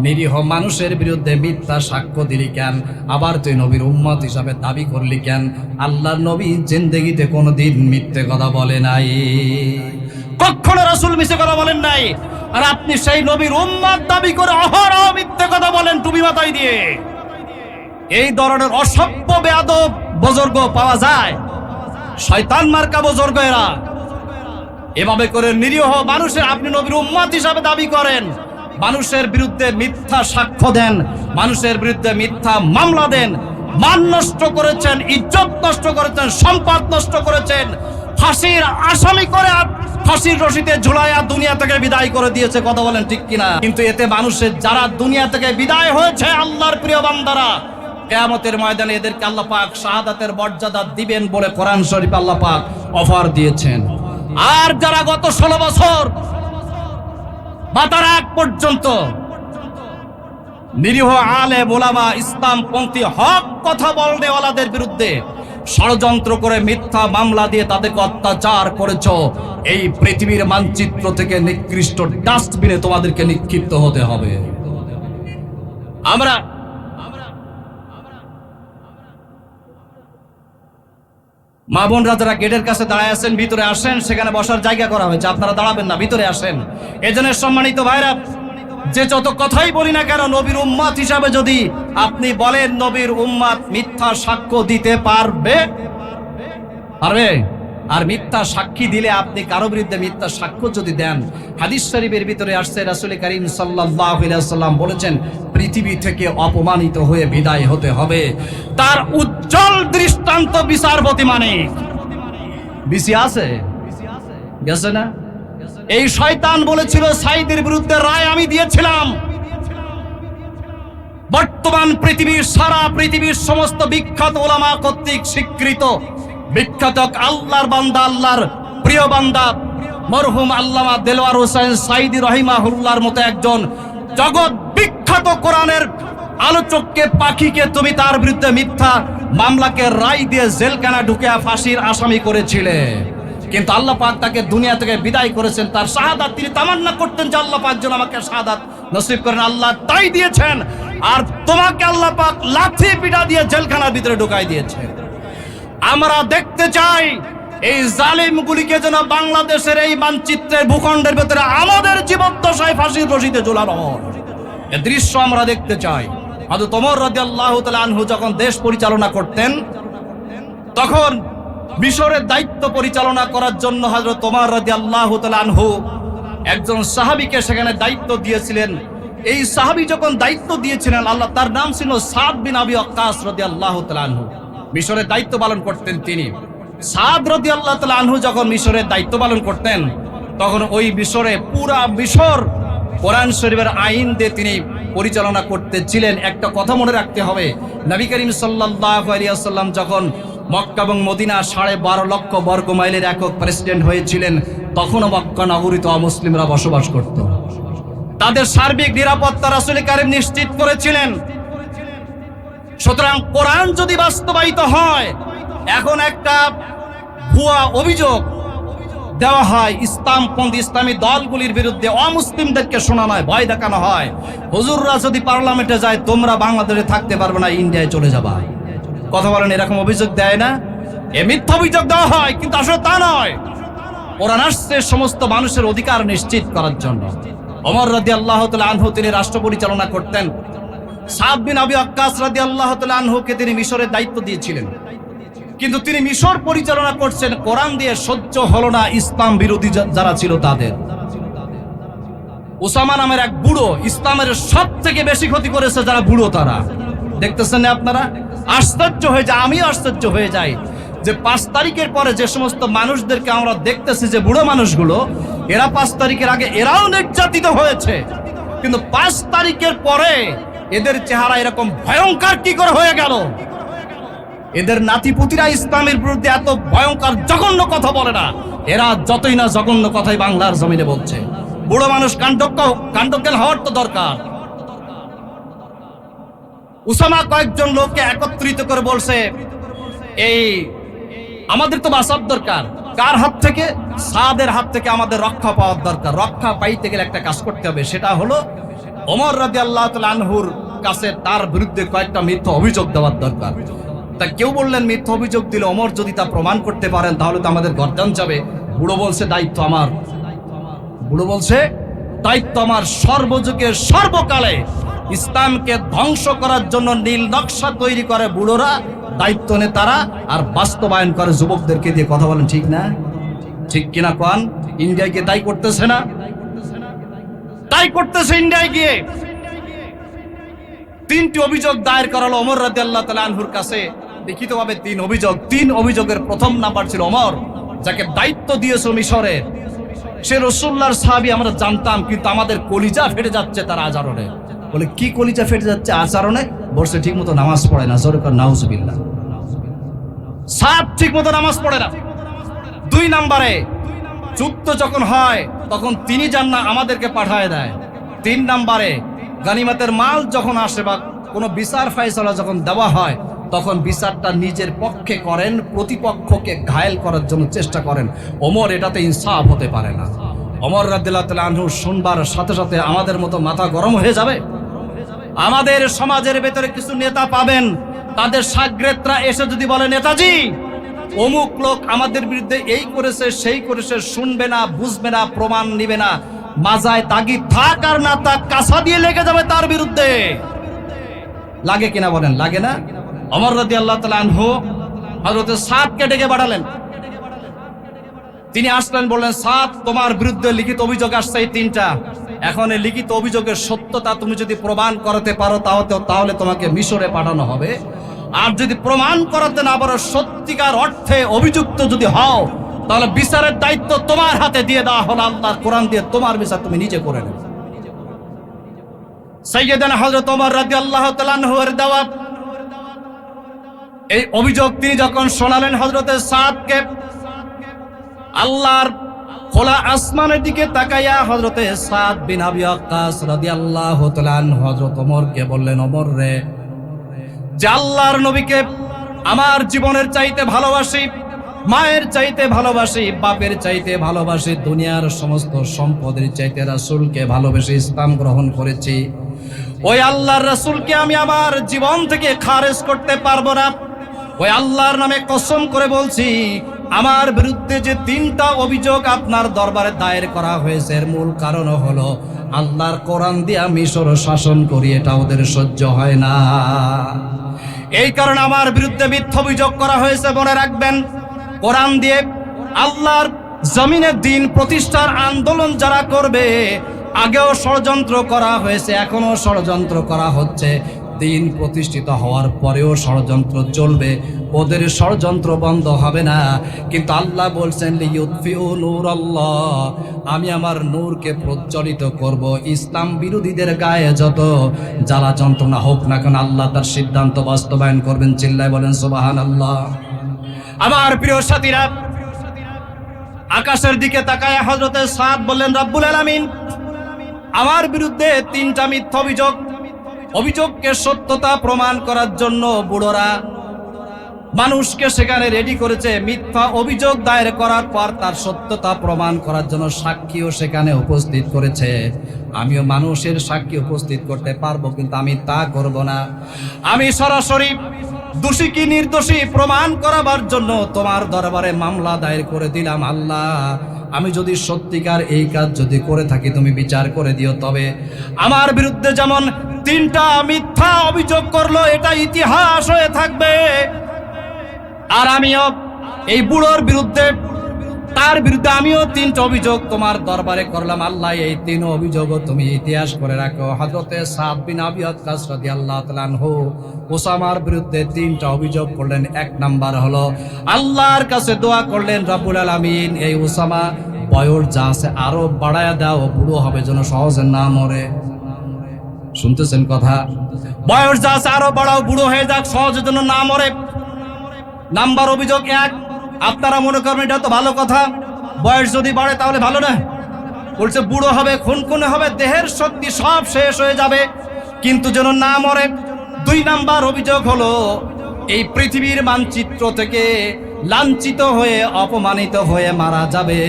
নিরীহ মানুষের বিরুদ্ধে মিথ্যা সাক্ষ্য দিলি কেন? আবার তুই নবীর উম্মত হিসাবে দাবি করলি কেন? আল্লাহর নবী জিন্দেগিতে কোনোদিন মিথ্যে কথা বলে নাই, কখনো রাসূল মিথ্যে কথা বলেন নাই। আর আপনি সেই নবীর উম্মত দাবি করে অহরহ মিথ্যে কথা বলেন টুপি মাথায় দিয়ে। এই ধরনের অসভ্য বেয়াদব বুজুর্গ পাওয়া যায়, শয়তান মার্কা বুজুর্গ এরা। এভাবে করে নিরীহ মানুষের আপনি নবীর উম্মত হিসাবে দাবি করেন, মানুষের বিরুদ্ধে মিথ্যা সাক্ষ্য দেন, মানুষের বিরুদ্ধে মিথ্যা মামলা দেন, মান নষ্ট করেছেন, ইজ্জত নষ্ট করেছেন, সম্পদ নষ্ট করেছেন, ফাঁসির আসামি করে ফাঁসির রশিতে ঝুলাইয়া দুনিয়া থেকে বিদায় করে দিয়েছে। কথা বলেন ঠিক কিনা? কিন্তু এতে মানুষের যারা দুনিয়া থেকে বিদায় হয়েছে, আল্লাহর প্রিয় বান্দারা, কিয়ামতের ময়দানে এদেরকে আল্লাহ পাক শাহাদাতের মর্যাদা দিবেন বলে কোরআন শরীফে আল্লাহ পাক অফার দিয়েছেন। আর যারা গত 16 বছর বা তার আগ পর্যন্ত নিরীহ আলেম ওলামা ইসলামপন্থী হক কথা বলনেওয়ালাদের বিরুদ্ধে ষড়যন্ত্র করে মিথ্যা মামলা দিয়ে তাদেরকে অত্যাচার করেছ, এই পৃথিবীর মানচিত্র থেকে নিকৃষ্ট ডাস্টবিনে তোমাদেরকে নিক্ষিপ্ত হতে হবে। আমরা মা বোনরা যারা গেটের কাছে দাঁড়ায় আছেন, ভিতরে আসেন, সেখানে বসার জায়গা করা হয়েছে, আপনারা দাঁড়াবেন না, ভিতরে আসেন। এজন্য সম্মানিত ভাইরা, যে যত কথাই বলি না কেন, নবীর উম্মত হিসাবে যদি আপনি বলেন নবীর উম্মত মিথ্যা সাক্ষ্য দিতে পারবে? আর মিথ্যা সাক্ষী দিলে, আপনি কারো বিরুদ্ধে মিথ্যা সাক্ষ্য যদি দেন, হাদিস শরীফের ভিতরে আসছে রাসূল করিম সাল্লাল্লাহু আলাইহি ওয়াসাল্লাম বলেছেন পৃথিবী থেকে অপমানিত হয়ে বিদায় হতে হবে। তার উজ্জ্বল দৃষ্টান্ত বিচারপতি মানিক। বিসি আছে, গেছে না? এই শয়তান বলেছিল সাইদের বিরুদ্ধে রায় আমি দিয়েছিলাম। বর্তমান সারা পৃথিবীর সমস্ত বিখ্যাত ওলামা কর্তৃক স্বীকৃত বিখ্যাত আল্লাহর বান্দা, আল্লাহর প্রিয় বান্দা মরহুম আল্লামা দেলওয়ার হোসেন সাইদি রহিমাহুল্লাহর মতো একজন জগৎ বিখ্যাত কোরআনের আলোচককে, পাখিকে তুমি তার বিরুদ্ধে মিথ্যা মামলাকে রায় দিয়ে জেলখানা ঢুকে ফাঁসির আসামি করেছিলে, কিন্তু আল্লাহ পাক তাকে দুনিয়া থেকে বিদায় করেছেন। তার শাহাদাত তিনি তামান্না করতেন যে আল্লাহ পাক যেন আমাকে শাহাদাত নসিব করেন, আল্লাহ তাই দিয়েছেন। আর তোমাকে আল্লাহ পাক লাঠি পিটা দিয়ে জেলখানার ভিতরে ঢুকাই দিয়েছে। আমরা দেখতে চাই এই জালিমগুলিকে যেন বাংলাদেশের এই মানচিত্রের ভূখণ্ডের ভেতরে আমাদের জীবদ্দশায় ফাঁসির রশিতে ঝুলানো হয়। এই দৃশ্য আমরা দেখতে চাই। হযরত ওমর রাদিয়াল্লাহু তাআলা আনহু যখন দেশ পরিচালনা করতেন, তখন মিশরের দায়িত্ব পরিচালনা করার জন্য হযরত ওমর রাদিয়াল্লাহু তাআলা আনহু একজন সাহাবীকে সেখানে দায়িত্ব দিয়েছিলেন। এই সাহাবী যখন দায়িত্ব দিয়েছিলেন, আল্লাহ তার নাম ছিল সাদ বিন আবি ওয়াক্কাস রাদিয়াল্লাহু তাআলা আনহু, মিশরের দায়িত্ব পালন করতেন তিনি। সাদ রাদিয়াল্লাহু তাআলা আনহু যখন মিশরের দায়িত্ব পালন করতেন, তখন ওই মিশরে পুরা মিশর কোরআন শরীফের আইন দিয়ে তিনি পরিচালনা করতেছিলেন। একটা কথা মনে রাখতে হবে, নবী করিম সাল্লাল্লাহু আলাইহি ওয়াসাল্লাম যখন মক্কা এবং মদিনা 12.5 লক্ষ বর্গ মাইলের একক প্রেসিডেন্ট হয়েছিলেন, তখনও মক্কা নগরীতে অমুসলিমরা বসবাস করত। তাদের সার্বিক নিরাপত্তা রাসূল কারীম নিশ্চিত করেছিলেন। সুতরাং কোরআন যদি বাস্তবায়িত হয়, এখন একটা ভুয়া অভিযোগ দেওয়া হয় ইসলামী দলগুলির বিরুদ্ধে, অমুসলিমদেরকে শোনানো হয়, ভয় দেখানো হয়, হুজুররা যদি পার্লামেন্টে যায় তোমরা বাংলাদেশে থাকতে পারবে না, ইন্ডিয়ায় চলে যাবা। কথা বলেন, এরকম অভিযোগ দেয় না? এ মিথ্যা অভিযোগ দেওয়া হয়, কিন্তু আসলে তা নয়। কোরআন আসছে সমস্ত মানুষের অধিকার নিশ্চিত করার জন্য। ওমর রাদিয়াল্লাহু তাআলা আনহু তিনি রাষ্ট্র পরিচালনা করতেন। সাদ বিন আবি ওয়াক্কাস রাদিয়াল্লাহু তাআলা আনহুকে তিনি মিশরের দায়িত্ব দিয়েছিলেন, কিন্তু তিনি মিশর পরিচালনা করছেন, কোরআন দিয়ে সহ্য হলো না ইসলাম বিরোধী যারা ছিল তাদের। উসামা নামের এক বুড়ো ইসলামের সব থেকে বেশি ক্ষতি করেছে যারা বুড়ো, তারা দেখতেছেন না আপনারা? আশ্চর্য হয়ে যায়, আমিও আশ্চর্য হয়ে যাই যে 5 তারিখের পরে যে সমস্ত মানুষদেরকে আমরা দেখতেছি, যে বুড়ো মানুষগুলো, এরা 5 তারিখের আগে এরাও নির্যাতিত হয়েছে, কিন্তু 5 তারিখের পরে এদের চেহারা এরকম ভয়ঙ্কর কি করে হয়ে গেল? এদের নাতিপুতিরা ইসলামের বিরুদ্ধে এত ভয়ঙ্কর জঘন্য কথা বলে না, এরা যতই না জঘন্য কথাই বাংলার জমিনে বলছে। বুড়ো মানুষ কাণ্ডজ্ঞান হওয়ার তো দরকার। উসামা কয়েকজন লোককে একত্রিত করে বলছে, এই আমাদের তো বাঁচার দরকার, কার হাত থেকে? সাদের হাত থেকে আমাদের রক্ষা পাওয়ার দরকার। রক্ষা পাইতে গেলে একটা কাজ করতে হবে, সেটা হলো ওমর রাদিয়াল্লাহু তাআলা আনহুর কাছে তার বিরুদ্ধে কয়েকটা মিথ্যা অভিযোগ দেওয়ার দরকার। তা কেউ বললেন মিথ্যা অভিযোগ দিলে ওমর যদি তা প্রমাণ করতে পারেন তাহলে তো আমাদের গর্দান যাবে। বুড়ো বলছে দায়িত্ব আমার, বুড়ো বলছে দায়িত্ব আমার, সর্বযুগে সর্বকালে ইসলামকে ধ্বংস করার জন্য নীল নকশা তৈরি করে বুড়োরা, দায়িত্ব নেয় তারা, আর বাস্তবায়ন করে যুবকদেরকে দিয়ে। কথা বলেন ঠিক না? ঠিক কিনা কোন? ইন্ডিয়ায় গিয়ে তাই করতেছে না? তাই করতেছে ইন্ডিয়ায় গিয়ে। 3টি অভিযোগ দায়ের করালো ওমর রাদিয়াল্লাহু তাআলা আনহুর কাছে, লিখিতভাবে 3 অভিযোগ। 3 অভিযোগের প্রথম নাম্বার ছিল ওমর, যাকে দায়িত্ব দিয়েছে মিশরের, সে রাসূলুল্লাহর সাহাবী আমরা জানতাম, কিন্তু আমাদের কলিজা ফেটে যাচ্ছে তার আচরণে। বলে কি কলিজা ফেটে যাচ্ছে আচরণে? বলছে ঠিক মতো নামাজ পড়ে না। জোরে কর নাউজুবিল্লাহ। সাত ঠিক মতো নামাজ পড়ে না। 2 নম্বরে যুদ্ধ যখন হয় তখন তিনি যান না, আমাদেরকে পাঠায় দেয়। 3 নম্বরে গানিমতের মাল যখন আসে বা কোনো বিচার ফায়সালা যখন দেওয়া হয় তখন বিচারটা নিজের পক্ষে করেন, প্রতিপক্ষকে ঘায়েল করার জন্য চেষ্টা করেন। ওমর এটাতে ইনসাফ হতে পারে না। ওমর রাদিয়াল্লাহু তাআলা আনহু শুনবার সাথে সাথে আমাদের মতো মাথা গরম হয়ে যাবে। আমাদের সমাজের ভেতরে কিছু নেতা পাবেন, তাদের শাগরেদরা এসে যদি বলে নেতাজি অমুক লোক আমাদের বিরুদ্ধে এই করেছে সেই করেছে, শুনবে না, বুঝবে না, প্রমাণ নিবে না, মাজায় তাগিদ থাক আর না থাক কাঁসা দিয়ে লেগে যাবে তার বিরুদ্ধে। লাগে কিনা বলেন? লাগে না? ওমর রাদিয়াল্লাহু তাআলা আনহু হযরত সাদকে ডেকে পাঠালেন। তিনি আসলেন, বললেন, সাদ, তোমার বিরুদ্ধে লিখিত অভিযোগ আসছে এই তিনটা। এখন এই লিখিত অভিযোগের সত্যতা তুমি যদি প্রমাণ করতে পারো তাহলে তোমাকে মিশরে পাঠানো হবে। আর যদি প্রমাণ করাতে না পারো, সত্যিকার অর্থে অভিযুক্ত যদি হও, তাহলে বিচারের দায়িত্ব তোমার হাতে দিয়ে দেওয়া হলো। আল্লাহর কোরআন দিয়ে তোমার বিচার তুমি নিজে করে নেবে। সাইয়্যিদানা হযরত ওমর রাদিয়াল্লাহু তাআলা আনহুর দেওয়া এই অভিযোগ তিনি যখন শোনালেন হযরতে সাদকে, আল্লাহর খোলা আসমানের দিকে তাকাইয়া হযরতে সাদ বিন আবি ওয়াক্কাস রাদিয়াল্লাহু তাআলা আনহু হযরত ওমরকে বললেন, ওমর রে, যে আল্লাহর নবীকে আমার জীবনের চাইতে ভালোবাসি, মায়ের চাইতে ভালোবাসি, বাপের চাইতে ভালোবাসি, দুনিয়ার সমস্ত সম্পদের চাইতে রাসূলকে ভালোবেসে ইসলাম গ্রহণ করেছি। ওই আল্লাহর রাসূলকে আমি আমার জীবন থেকে খারেজ করতে পারবো না। ওই আল্লাহর নামে কসম করে বলছি, আমার বিরুদ্ধে যে তিনটা অভিযোগ আপনার দরবারে দায়ের করা হয়েছে, এর মূল কারণ হলো আল্লাহর কোরআন দিয়ে মিশর শাসন করি, এটা ওদের সহ্য হয় না। এই কারণে আমার বিরুদ্ধে মিথ্যা অভিযোগ করা হয়েছে। মনে রাখবেন, কোরআন দিয়ে আল্লাহর জমিনের দিন প্রতিষ্ঠার আন্দোলন যারা করবে, আগেও ষড়যন্ত্র করা হয়েছে, এখনো ষড়যন্ত্র করা হচ্ছে, দিন প্রতিষ্ঠিত হওয়ার পরেও ষড়যন্ত্র চলবে, ওদের ষড়যন্ত্র বন্ধ হবে না। কিন্তু আল্লাহ বলছেন, লিইউতফিউ নূরাল্লাহ, আমি আমার নূরকে প্রজ্বলিত করব। ইসলাম বিরোধীদের গায়ে যত জ্বালা যন্ত্রণা হোক না কেন, আল্লাহ তার সিদ্ধান্ত বাস্তবায়ন করবেন। চিল্লায় বলেন সুবহানাল্লাহ। আমার প্রিয় সাথীরা, আকাশের দিকে তাকায় হযরতে সাদ বললেন, রব্বুল আলামিন, আমার বিরুদ্ধে তিনটা মিথ্যা অভিযোগকে সত্যতা প্রমাণ করার জন্য বুড়োরা মানুষকে সেখানে রেডি করেছে। মিথ্যা অভিযোগ দায়ের করার পর তার সত্যতা প্রমাণ করার জন্য সাক্ষীও সেখানে উপস্থিত করেছে। আমিও মানুষের সাক্ষী উপস্থিত করতে পারবো, কিন্তু আমি তা করব না। আমি সরাসরি দোষী কি নির্দোষী প্রমাণ করাবার জন্য তোমার দরবারে মামলা দায়ের করে দিলাম। আল্লাহ, আমি যদি সত্যিকার এই কাজ যদি করে থাকি, তুমি বিচার করে দিও। তবে আমার বিরুদ্ধে যেমন তিনটা মিথ্যা অভিযোগ করলো, এটা ইতিহাস হয়ে থাকবে। আর আমিও এই বুড়োর বিরুদ্ধে, তার বিরুদ্ধে আমিও তিনটা অভিযোগ তোমার দরবারে করলাম। আল্লাহ, এই তিন অভিযোগও তুমি ইতিহাস করে রাখো। হযরতে সাদ বিন আবি ওয়াক্কাস রাদিয়াল্লাহু তাআলা আনহু ওসামার বিরুদ্ধে তিনটা অভিযোগ করলেন। এক নাম্বার হলো, আল্লাহর কাছে দোয়া করলেন, রব্বুল আলামিন, এই ওসামা বয়স যা আছে আরো বাড়ায়া দাও, বুড়ো হবে যেন সহজে না মরে। শুনতেছেন কথা? বয়স যা আছে আরো বাড়াও, বুড়ো হয়ে যাক, সহজে যেন না মরে। নাম্বার অভিযোগ এক। আপনারা মনে করবেন এটা তো ভালো কথা, বয়স যদি বাড়ে তাহলে ভালো না? বলছে বুড়ো হবে, খুনখুনে হবে, দেহের শক্তি সব শেষ হয়ে যাবে, কিন্তু যেন না মরে। দুই নাম্বার অভিযোগ হলো, এই পৃথিবীর মানচিত্র থেকে লাঞ্ছিত হয়ে অপমানিত হয়ে মারা যাবে।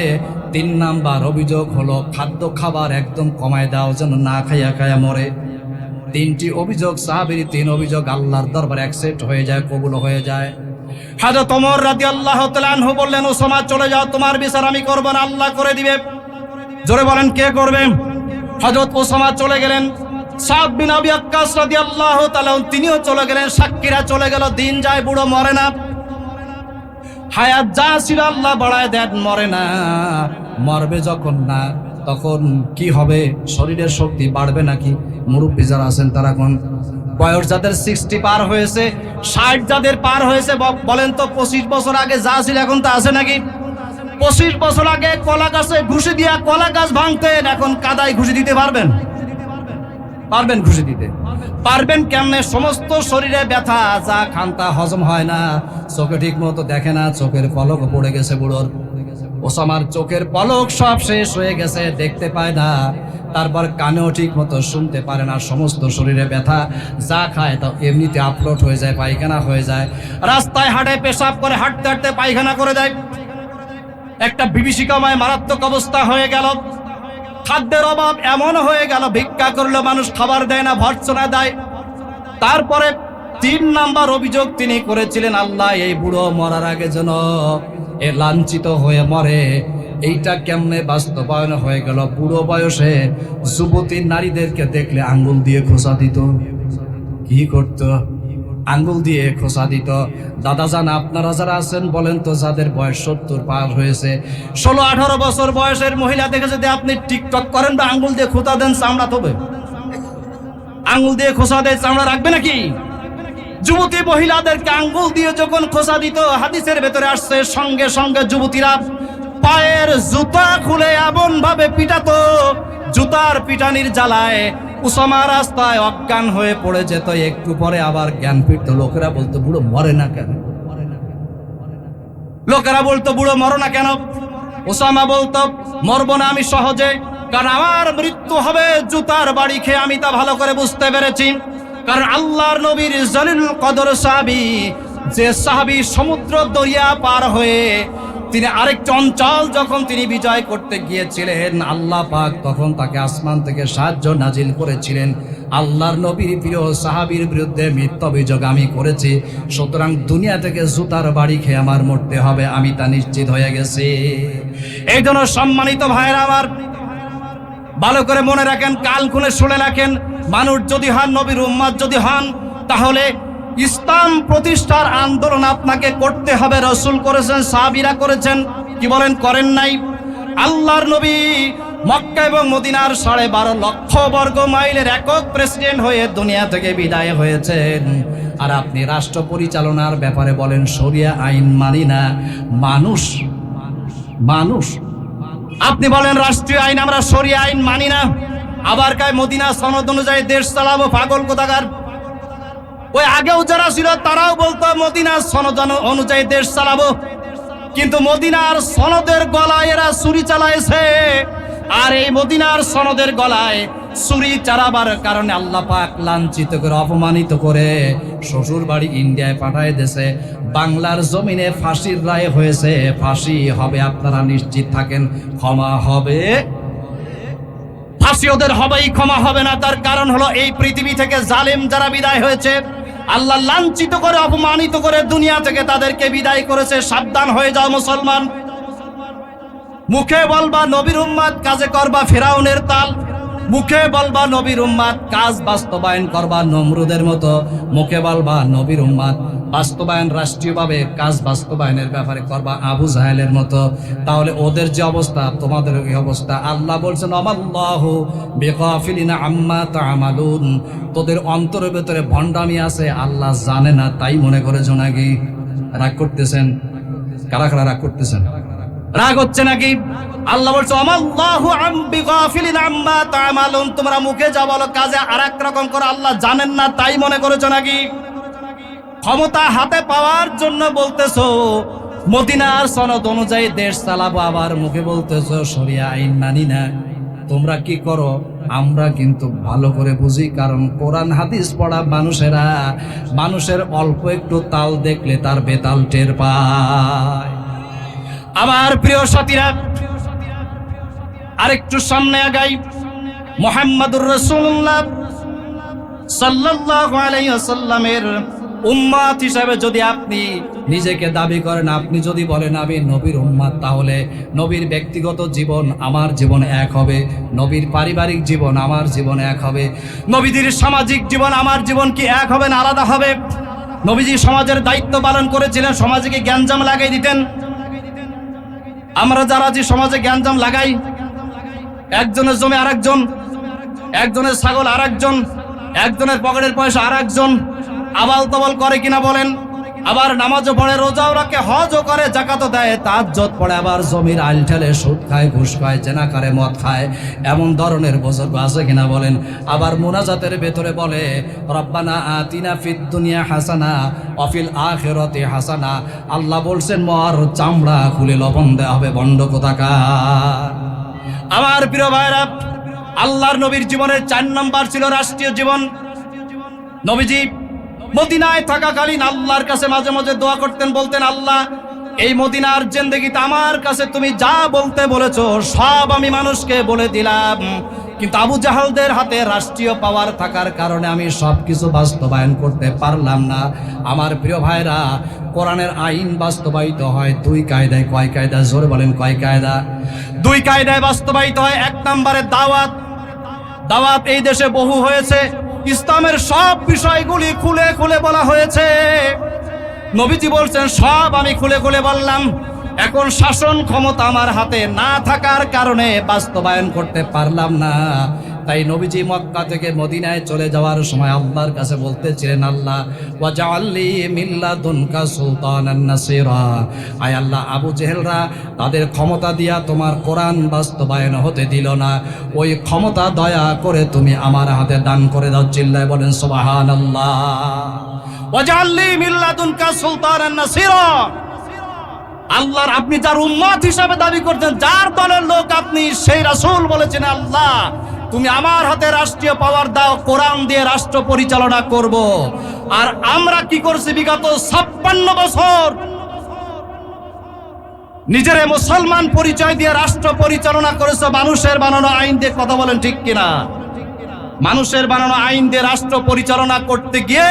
তিন নাম্বার অভিযোগ হলো, খাদ্য খাবার একদম কমায় দাও, যেন না খাইয়া খাইয়া মরে। তিনটি অভিযোগ, সাহাবীর তিন অভিযোগ আল্লাহর দরবারে অ্যাকসেপ্ট হয়ে যায়, কবুল হয়ে যায়। হযরত ওমর রাদিয়াল্লাহু তাআলা আনহু বললেন, ওসামা চলে যাও, তোমার বিচার আমি করব না, আল্লাহ করে দিবে। জোরে বলেন, কে করবে? হযরত ওসামা চলে গেলেন। সাদ বিন আবি ওয়াক্কাস রাদিয়াল্লাহু তাআলা তিনিও চলে গেলেন। সাক্ষীরা চলে গেল। দিন যায়, বুড়ো মরে না। হায়াত যা ছিল আল্লাহ বাড়ায় দেন, মরে না। মরবে যখন না, তখন কি হবে? শরীরের শক্তি বাড়বে নাকি? মুরব্বী যারা আছেন তারা কোন বয়স যাদের 60 পার হয়েছে, 60 যাদের পার হয়েছে, বলেন তো 25 বছর আগে যা ছিল এখন তা আছে নাকি? 25 বছর আগে কলা গাছে ঘুষি দিয়া কলা গাছ ভাঙতেন, এখন কাদায় ঘুষি দিতে পারবেন? পারবেন ঘুষি দিতে? পারবেন কেমনে? সমস্ত শরীরে ব্যথা, যা খান তা হজম হয় না, চোখে ঠিক মতো দেখে না, চোখের পলক পড়ে গেছে বুড়োর। ওসামার চোখের পলক সব শেষ হয়ে গেছে, দেখতে পায় না। তারপর কানেও ঠিক মতো শুনতে পারে না, সমস্ত শরীরে ব্যথা, যা খায় তা এমনিতে আপলোড হয়ে যায়, পায়খানা হয়ে যায়। রাস্তায় হাঁটে, পেশাব করে, হাঁটতে হাঁটতে পায়খানা করে দেয়। একটা বিভীষিকাময় মারাত্মক অবস্থা হয়ে গেল। খাদ্যের অভাব এমন হয়ে গেল, ভিক্ষা করলে মানুষ খাবার দেয় না, ভর্ৎসনা দেয়। তারপরে 3 নাম্বার অভিযোগ তিনি করেছিলেন, আল্লাহ, এই বুড়ো মরার আগে যেন এ লাঞ্ছিত হয়ে মরে, এইটা কেমনে বাস্তবায়ন হয়ে গেল? বুড়ো বয়সে যুবতী নারীদেরকে দেখলে আঙ্গুল দিয়ে খোঁচা দিত। কি করতো? আঙ্গুল দিয়ে খোঁচা দিত। দাদা জান, আপনারা যারা আছেন বলেন তো, যাদের বয়স 70 পার হয়েছে, 16-18 বছর বয়সের মহিলা দেখে যদি আপনি টিকটক করেন বা আঙ্গুল দিয়ে খোঁচা দেন, চামড়া তবে আঙ্গুল দিয়ে খোঁচা দেয়, চামড়া রাখবে নাকি? যুবতী মহিলাদেরকে আঙ্গুল দিয়ে যখন খোঁচা দিত, হাদিসের ভেতরে আসছে সঙ্গে সঙ্গে যুবতীরা পায়ের জুতা খুলে এমন ভাবে পিটাতো, জুতার পিটানির জ্বালায় উসামা রাস্তায় অজ্ঞান হয়ে পড়ে যেত। একটু পরে আবার জ্ঞান ফিরতো। লোকেরা বলতো, বুড়ো মরে না কেন? লোকেরা বলতো, বুড়ো মরো না কেন? উসামা বলতো, মরবো না আমি সহজে, কারণ আমার মৃত্যু হবে জুতার বাড়ি খেয়ে। আমি তা ভালো করে বুঝতে পেরেছি, কারণ আল্লাহর নবীর জলিল কদর সাহাবী, যে সাহাবী সমুদ্র দরিয়া পার হয়ে তিনি আরেকটি অঞ্চল যখন তিনি বিজয় করতে গিয়েছিলেন, আল্লাহ পাক তখন তাকে আসমান থেকে সাহায্য নাজিল করেছিলেন। আল্লাহর নবীর প্রিয় সাহাবীর বিরুদ্ধে মিথ্যা অভিযোগ আমি করেছি, সুতরাং দুনিয়া থেকে জুতার বাড়ি খেয়ে আমার মরতে হবে, আমি তা নিশ্চিত হয়ে গেছি। এই জন্য সম্মানিত ভাইরা আমার, ভালো করে মনে রাখেন, কাল খুলে শুনে রাখেন, মানুষ যদি হন, নবীর উম্মত যদি হন, তাহলে ইসলাম প্রতিষ্ঠার আন্দোলন আপনাকে করতে হবে। রাসূল করেছেন, সাহাবীরা করেছেন, কি বলেন? করেন নাই? আল্লাহর নবী মক্কা এবং মদিনার 12.5 লক্ষ বর্গ মাইলের একক প্রেসিডেন্ট হয়ে দুনিয়া থেকে বিদায় হয়েছেন। আর আপনি রাষ্ট্র পরিচালনার ব্যাপারে বলেন শরিয়া আইন মানি না। মানুষ আপনি বলেন রাষ্ট্রীয় আইন, আমরা শরিয়া আইন মানি না, আবার কায় মদিনা সনদ অনুযায়ী দেশ চালাবো। পাগল কোথাকার! ওই আগেও যারা ছিল তারাও বলতো মদিনার সনদ অনুযায়ী দেশ চালাবো, কিন্তু মদিনার সনদের গলায় এরা ছুরি চালাইছে। আর এই মদিনার সনদের গলায় ছুরি চালাবার কারণে আল্লাহ পাক লাঞ্ছিত করে, অপমানিত করে শ্বশুর বাড়ি ইন্ডিয়ায় পাঠায় দেশে। বাংলার জমিনে ফাঁসির রায় হয়েছে, ফাঁসি হবে, আপনারা নিশ্চিত থাকেন। ক্ষমা হবে? ফাঁসি ওদের হবেই, ক্ষমা হবে না। তার কারণ হলো, এই পৃথিবী থেকে জালেম যারা বিদায় হয়েছে, আল্লাহ লাঞ্ছিত করে, অপমানিত করে দুনিয়া থেকে তাদেরকে বিদায় করেছে। সাবধান হয়ে যাও মুসলমান। মুখে বলবা নবীর উম্মত, কাজে করবা ফেরাউনের তাল। মুখে বলবা নবীর উম্মত, কাজ বাস্তবায়ন করবা নমরুদের মতো। মুখে বলবা নবীর উম্মত, বাস্তবায়ন রাষ্ট্রীয়ভাবে কাজ বাস্তবায়নের ব্যাপারে করবা আবু জাহেলের মতো। তাহলে ওদের যে অবস্থা, তোমাদের এই অবস্থা। আল্লাহ বলছেন, আমাল্লাহু বিগাফিলিন আম্মা তা'মালুন। তোদের অন্তরের ভেতরে ভণ্ডামি আছে, আল্লাহ জানে না তাই মনে করেছো নাকি? রাগ করতেছেন? কারা কারা রাগ করতেছেন? রাগ হচ্ছে নাকি? আল্লাহ বলছে, আমাল্লাহু বিগাফিলিন আম্মা তা'মালুন। তোমরা মুখে যা বলো, কাজে আরেক রকম করে। আল্লাহ জানেন না তাই মনে করেছো নাকি? ক্ষমতা হাতে পাওয়ার জন্য বলতেছো মদিনার সনদ অনুযায়ী দেশ চালাবো, আবার মুখে বলতেছো শরিয়া আইন মানি না। তোমরা কি করো? আমরা কিন্তু ভালো করে বুঝি, কারণ কোরআন হাদিস পড়া মানুষেরা, মানুষের অল্প একটু তাল দেখলে তার বেতাল টের পায়। আমার প্রিয় সাথীরা, আরেকটু সামনে আগাই। মুহাম্মাদুর রাসূলুল্লাহ সাল্লাল্লাহু আলাইহি ওয়াসাল্লামের উম্মত হিসাবে যদি আপনি নিজেকে দাবি করেন, আপনি যদি বলেন আমি নবীর উম্মত, তাহলে নবীর ব্যক্তিগত জীবন আমার জীবন এক হবে, নবীর পারিবারিক জীবন আমার জীবন এক হবে, নবীজির সামাজিক জীবন আমার জীবন কি এক হবে না আলাদা হবে? নবীজি সমাজের দায়িত্ব পালন করেছিলেন, সমাজে কি গ্যাঞ্জাম লাগাই দিতেন? আমরা যারা যে সমাজে গ্যাঞ্জাম লাগাই, একজনের জমি আরেকজন, একজনের ছাগল আরেকজন, একজনের পকেটের পয়সা আরেকজন, আবাল তাবাল করে কিনা বলেন? আবার নামাজও পড়ে, রোজাও রাখে, হজও করে, যাকাতও দেয়, তাহাজ্জুদ পড়ে, আবার জমির আইল ঠেলে সুদ খায়, ঘুষ খায়, জেনা করে, মদ খায়। এমন ধরনের বুজুর্গ আছে কিনা বলেন? আবার মুনাজাতের ভেতরে বলে, রব্বানা আতিনা ফিদ দুনিয়া হাসানা ওয়া ফিল আখিরাতি হাসানা। আল্লাহ বলছেন মর চামড়া খুলে লবণ দেওয়া হবে, বন্ড কোথাকার। আমার প্রিয় ভাইরা, আল্লাহর নবীর জীবনের 4 নম্বর ছিল রাষ্ট্রীয় জীবন। নবীজি মদিনায় থাকাকালীন আল্লাহর কাছে মাঝে মাঝে দোয়া করতেন, বলতেন, আল্লাহ এই মদিনার জিন্দেগিতে আমার কাছে তুমি যা বলতে বলেছো সব আমি মানুষকে বলে দিলাম। কিন্তু আবু জাহালদের হাতে রাষ্ট্রীয় পাওয়ার থাকার কারণে আমি সবকিছু বাস্তবায়ন করতে পারলাম না। আমার প্রিয় ভাইরা, কোরআনের আইন বাস্তবায়িত হয় দুই কায়দায়। কয় কায়দা? জোরে বলেন, কয় কায়দা? দুই কায়দায় বাস্তবায়িত হয়। এক নম্বরে দাওয়াত। দাওয়াত এই দেশে বহু হয়েছে, ইসলামের সব বিষয়গুলি খুলে খুলে বলা হয়েছে। নবীজি বলছেন সব আমি খুলে খুলে বললাম। এখন শাসন ক্ষমতা আমার হাতে না থাকার কারণে বাস্তবায়ন করতে পারলাম না। তাই নবীজি মক্কা থেকে মদিনায় চলে যাওয়ার সময় আল্লাহর কাছে বলতেছিলেন, আল্লাহ ওয়াজআললি মিন লাদুনকা সুলতানান নাসিরা, আয় আল্লাহ, আবু জেহেলরা তাদের ক্ষমতা দিয়া তোমার কোরআন বাস্তবায়ন হতে দিল না, ওই ক্ষমতা দয়া করে তুমি আমার হাতে দান করে দাও। চিল্লায় বলেন সুবহানাল্লাহ। ওয়াজআললি মিন লাদুনকা সুলতানান নাসিরা, আল্লাহর আপনি যার উম্মত হিসাবে দাবি করছেন, যার দলের লোক আপনি, সেই রাসূল বলেছেন, আল্লাহ তুমি আমার হাতে রাষ্ট্রীয় পাওয়ার দাও, কোরআন দিয়ে রাষ্ট্র পরিচালনা করব। আর আমরা কি করছি? বিগত 56 বছর নিজেরা মুসলমান পরিচয় দিয়ে রাষ্ট্র পরিচালনা করেছে মানুষের বানানো আইন দিয়ে। কথা বলেন ঠিক কিনা? মানুষের বানানো আইন দিয়ে রাষ্ট্র পরিচালনা করতে গিয়ে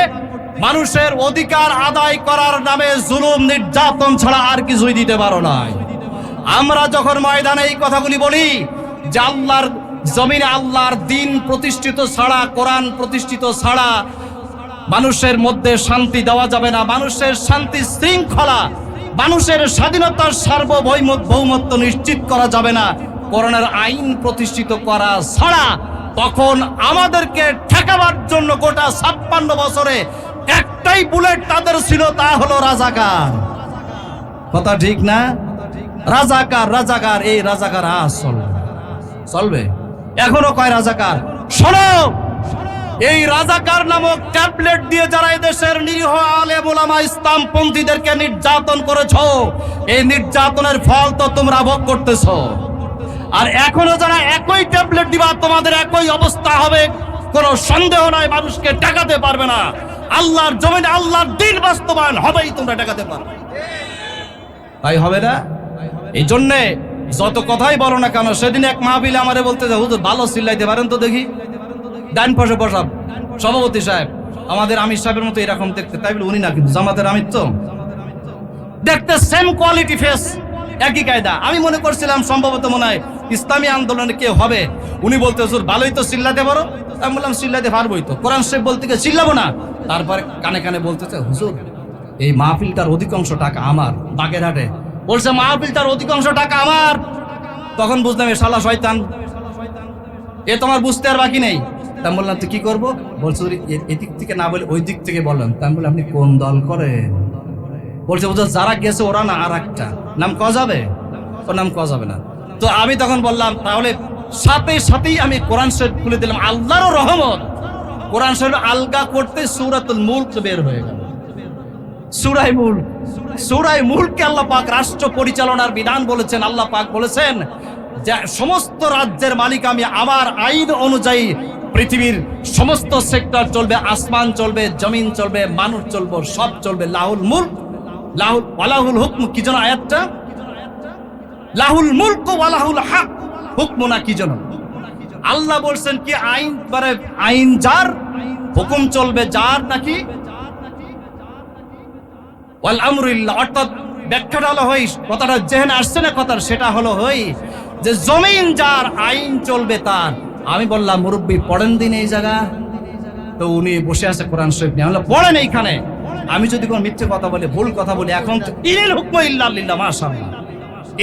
মানুষের অধিকার আদায় করার নামে জুলুম নির্যাতন ছাড়া আর কিছুই দিতে পারো না। আমরা যখন ময়দানে এই কথাগুলি বলি যে আল্লাহর জমিনে আল্লাহর দিন প্রতিষ্ঠিত ছাড়া, কোরআন প্রতিষ্ঠিত ছাড়া মানুষের মধ্যে শান্তি দেওয়া যাবে না, মানুষের শান্তি শৃঙ্খলা, মানুষের স্বাধীনতার সার্বভৌমত্ব নিশ্চিত করা যাবে না কোরআনের আইন প্রতিষ্ঠিত করা ছাড়া, তখন আমাদেরকে ঠেকাবার জন্য গোটা 56 বছরে একটাই বুলেট তাদের ছিল, তা হলো রাজাকার। কথা ঠিক না? রাজাকার, রাজাকার, এই রাজাকার আজ চলবে। এখনো কয় রাজাকার। শোনো, এই রাজাকার নামক ট্যাবলেট দিয়ে যারা এদেশের নিরীহ আলেম ওলামা ইসলামপন্থীদেরকে নির্যাতন করেছো, এই নির্যাতনের ফল তো তোমরা ভোগ করতেছো। আর এখনো যারা একই ট্যাবলেট দিবা, তোমাদের একই অবস্থা হবে, কোনো সন্দেহ নাই। মানুষকে ঠেকাতে পারবে না। আল্লাহর জমিনে আল্লাহর দিন বাস্তবায়ন হবেই, তোমরা ঠেকাতে পারবে। তাই হবে না? এই জন্যে যত কথাই বলো না কেন, সেদিন এক মাহফিলে আমারে বলতে যে হুজুর ভালো চিল্লাইতে পারেন তো দেখি। ডান পাশে বসাব সভাপতি সাহেব, আমাদের আমির সাহেবের মতো এরকম দেখতে, তাই বলে উনি না, কিন্তু জামাতের আমির তো দেখতে সেম কোয়ালিটি ফেস, একই কায়দা। আমি মনে করছিলাম সম্ভবত মনে হয় ইসলামী আন্দোলনে কেউ হবে। উনি বলতে হুজুর ভালোই তো চিল্লাতে পারো। আমি বললাম চিল্লাতে পারবোই তো, কোরআন শরীফ বলতে গিয়ে চিল্লাবো না। তারপরে কানে কানে বলতেছে হুজুর এই মাহফিলটার অধিকাংশ টাকা আমার। বাগেরহাটে বলছে মাহফিলটার অধিকাংশ টাকা আমার। তখন বুঝলাম এ শালা শয়তান, এ তোমার বুঝতে আর বাকি নেই। তা বললাম তো কি করবো? বলছে এদিক থেকে না বলে ওই দিক থেকে বললাম। তা বললাম আপনি কোন দল করেন? বলছে বুঝো যারা গেছে ওরা না, আর একটা নাম কওয়া যাবে? ওর নাম কওয়া যাবে না। তো আমি তখন বললাম তাহলে সাথেই আমি কোরআন শরীফ খুলে দিলাম। আল্লাহর রহমত, কোরআন শরীফ আলগা করতে সূরাতুল মুলক বের হয়ে গেল। সূরায়ে মুলকে আল্লাহ পাক রাষ্ট্র পরিচালনার বিধান বলেছেন। আল্লাহ পাক বলেছেন যে সমস্ত রাজ্যের মালিক আমি, আমার আইন অনুযায়ী পৃথিবীর সমস্ত সেক্টর চলবে, আসমান চলবে, জমিন চলবে, মানুষ চলবে, সব চলবে। লাহুল মুলক ওয়ালাহুল হুকম, কি যেন আয়াতটা? লাহুল মুলক ওয়ালাহুল হক হুকম না কি যেন? আল্লাহ বলছেন কি আইন, মানে আইন যার, হুকুম চলবে যার, নাকি ওয়াল আমরুল্লাহ। অর্থাৎ ব্যাখ্যাটা হলো হই, কথাটা যেখানে আসছে না কথার, সেটা হলো হই যে জমিন যার, আইন চলবে তার। আমি বললাম মুরব্বী পড়েন দিন এই জায়গা। তো উনি বসে আছে কোরআন শরীফ নিয়ে। আমরা পড়েন এইখানে। আমি যদি কোনো মিথ্যে কথা বলি, ভুল কথা বলি, এখন ইনিল হুকম ইল্লা লিল্লাহ, মাশাআল্লাহ,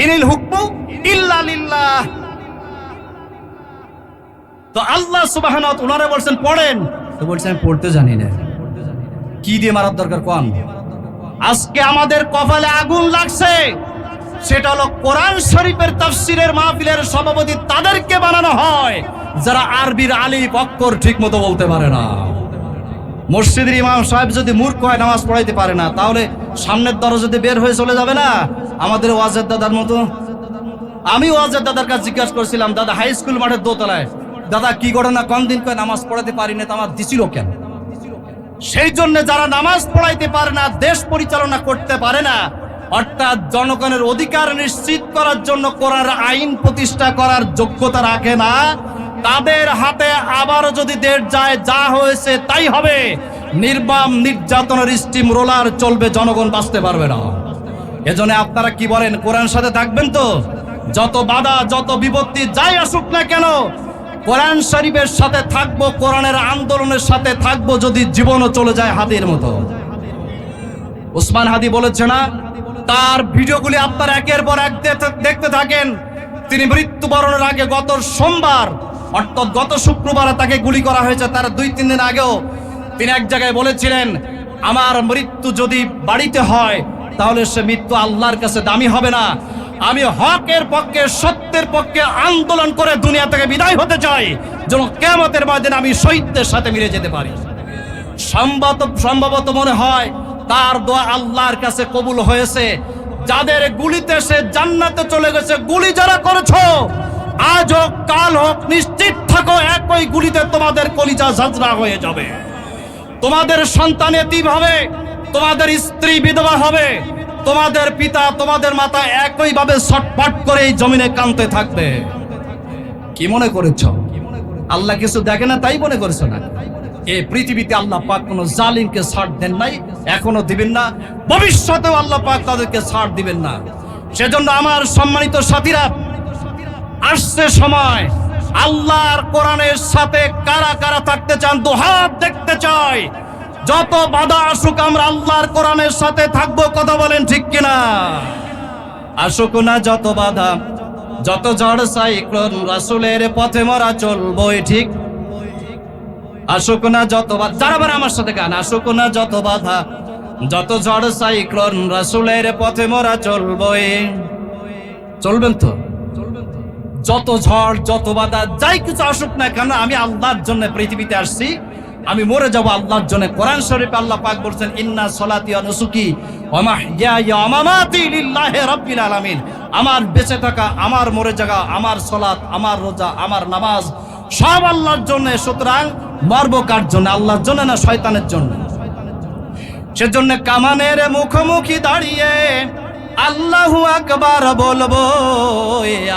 ইনিল হুকম ইল্লা লিল্লাহ। তো আল্লাহ সুবহানাহু ওয়া তাআলা বলছেন পড়েন। তো বলছেন আমি পড়তে জানি না। কি দিয়ে মারার দরকার কোন? আজকে আমাদের কপালে আগুন লাগছে, সেটা হলো কোরআন শরীফের তাফসীরের মাহফিলের সভাপতি তাদেরকে বানানো হয় যারা আরবির আলিফ অক্ষর ঠিক মতো বলতে পারে না। মসজিদের ইমাম সাহেব যদি মূর্খ হয়, নামাজ পড়াইতে পারে না, তাহলে সামনের দরজাতে বের হয়ে চলে যাবে না আমাদের ওয়াজের দাদার মতো। আমি ওয়াজের দাদার কাছে জিজ্ঞাসা করছিলাম, দাদা হাই স্কুল মাঠের দোতলায়, দাদা কি ঘটনা? কোন দিন কয় নামাজ পড়াতে পারি না, তো আমার দিছিল কেন? সেই জন্য যারা নামাজ পড়াইতে পারে না, দেশ পরিচালনা করতে পারে না, অর্থাৎ জনগণের অধিকার নিশ্চিত করার জন্য কোরআনের আইন প্রতিষ্ঠা করার যোগ্যতা রাখে না, তাদের হাতে আবারও যদি দেশ যায়, যা হয়েছে তাই হবে। নির্মম নির্যাতনের স্টিম রোলার চলবে, জনগণ বাঁচতে পারবে না। এজন্য আপনারা কি বলেন, কোরআন সাথে থাকবেন তো? যত বাধা যত বিপত্তি যাই আসুক না কেন, কোরআন শরীফের সাথে থাকবো, কোরআনের আন্দোলনের সাথে থাকবো, যদি জীবনও চলে যায় হাদির মতো। ওসমান হাদি বলেছে না, তার ভিডিওগুলি আপনারা একের পর এক দেখতে থাকেন। তিনি মৃত্যুবরণের আগে গত সোমবার অর্থাৎ গত শুক্রবারে তাকে গুলি করা হয়েছে, তার 2-3 দিন আগেও তিনি এক জায়গায় বলেছিলেন, আমার মৃত্যু যদি বাড়িতে হয় তাহলে সে মৃত্যু আল্লাহর কাছে দামি হবে না। আমি হকের পক্ষে সত্যের পক্ষে আন্দোলন করে দুনিয়া থেকে বিদায় হতে চাই, যেন কিয়ামতের ময়দানে আমি শহীদদের সাথে মিলে যেতে পারি। সম্ভবত মনে হয় তার দোয়া আল্লাহর কাছে কবুল হয়েছে। যাদের গুলিতে সে জান্নাতে চলে গেছে, গুলি যারা করেছো, আজ হোক কাল হোক, নিশ্চিত থাকো একই গুলিতে তোমাদের কলিজা ঝাঁঝরা হয়ে যাবে, তোমাদের সন্তান এতিম হবে, তোমাদের স্ত্রী বিধবা হবে, তোমাদের পিতা তোমাদের মাতা একইভাবে ছটফট করে এই জমিনে কাঁদতে থাকবে। কি মনে করেছো আল্লাহ কিছু দেখে না তাই মনে করেছো? না, এই পৃথিবীতে আল্লাহ পাক কোনো জালিমকে ছাড় দেন নাই, এখনো দিবেন না, ভবিষ্যতেও আল্লাহ পাক তাদেরকে ছাড় দিবেন না। সেজন্য আমার সম্মানিত সাথীরা, আসছে সময়, আল্লাহর কোরআনের সাথে কারা কারা থাকতে চান দুহাত দেখতে চাই। যত বাধা আসুক আমরা আল্লাহর কোরআনের সাথে থাকবো, কথা বলেন ঠিক কিনা? আসুক না যত বাধা, যত ঝড় সাইক্লোন, রাসূলের পথে মোরা চলবই ঠিক। আসুক না যত বাধা, যারা বার আমার সাথে গান, আসুক না যত বাধা, যত ঝড় সাইক্লোন, রাসূলের পথে মোরা চলবই। চলবেন তো? যত ঝড় যত বাধা যাই কিছু আসুক না কেন, আমি আল্লাহর জন্য পৃথিবীতে আসছি, আমি মরে যাব আল্লাহর জন্য। কোরআন শরীফে আল্লাহ পাক বলেছেন, ইন্না সলাতি ওয়া নুসুকি ওয়া মাহইয়ায়া ওয়া মামাতি লিল্লাহি রাব্বিল আলামিন। আমার বেঁচে থাকা, আমার মরে যাওয়া, আমার সালাত, আমার রোজা, আমার নামাজ সব আল্লাহর জন্য। সুতরাং মরবো কার জন্য? আল্লাহর জন্য না শয়তানের জন্য? সেজন্য কামানের মুখোমুখি দাঁড়িয়ে আল্লাহু আকবার বলবো।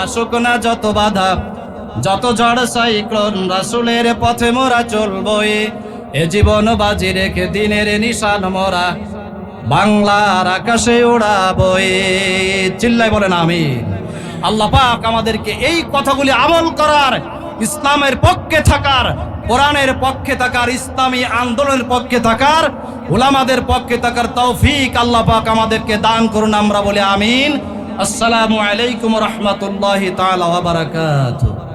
আসুক না যত বাধা, যত ঝড় সাইক্লোন, রাসূলের পথে মোরা চলবো। এ জীবন বাজি রেখে দিনের নিশান মোরা বাংলার আকাশে উড়াবো। চিল্লাই বলেন আমিন। আল্লাহ পাক আমাদেরকে এই কথাগুলি আমল করার, ইসলামের পক্ষে থাকার, কোরআনের পক্ষে থাকার, ইসলামী আন্দোলনের পক্ষে থাকার, উলামাদের পক্ষে থাকার তৌফিক আল্লাহ পাক আমাদেরকে দান করুন। আমরা বলি আমিন। আসসালামু আলাইকুম ওয়া রাহমাতুল্লাহি তাআলা ওয়া বারাকাতুহু।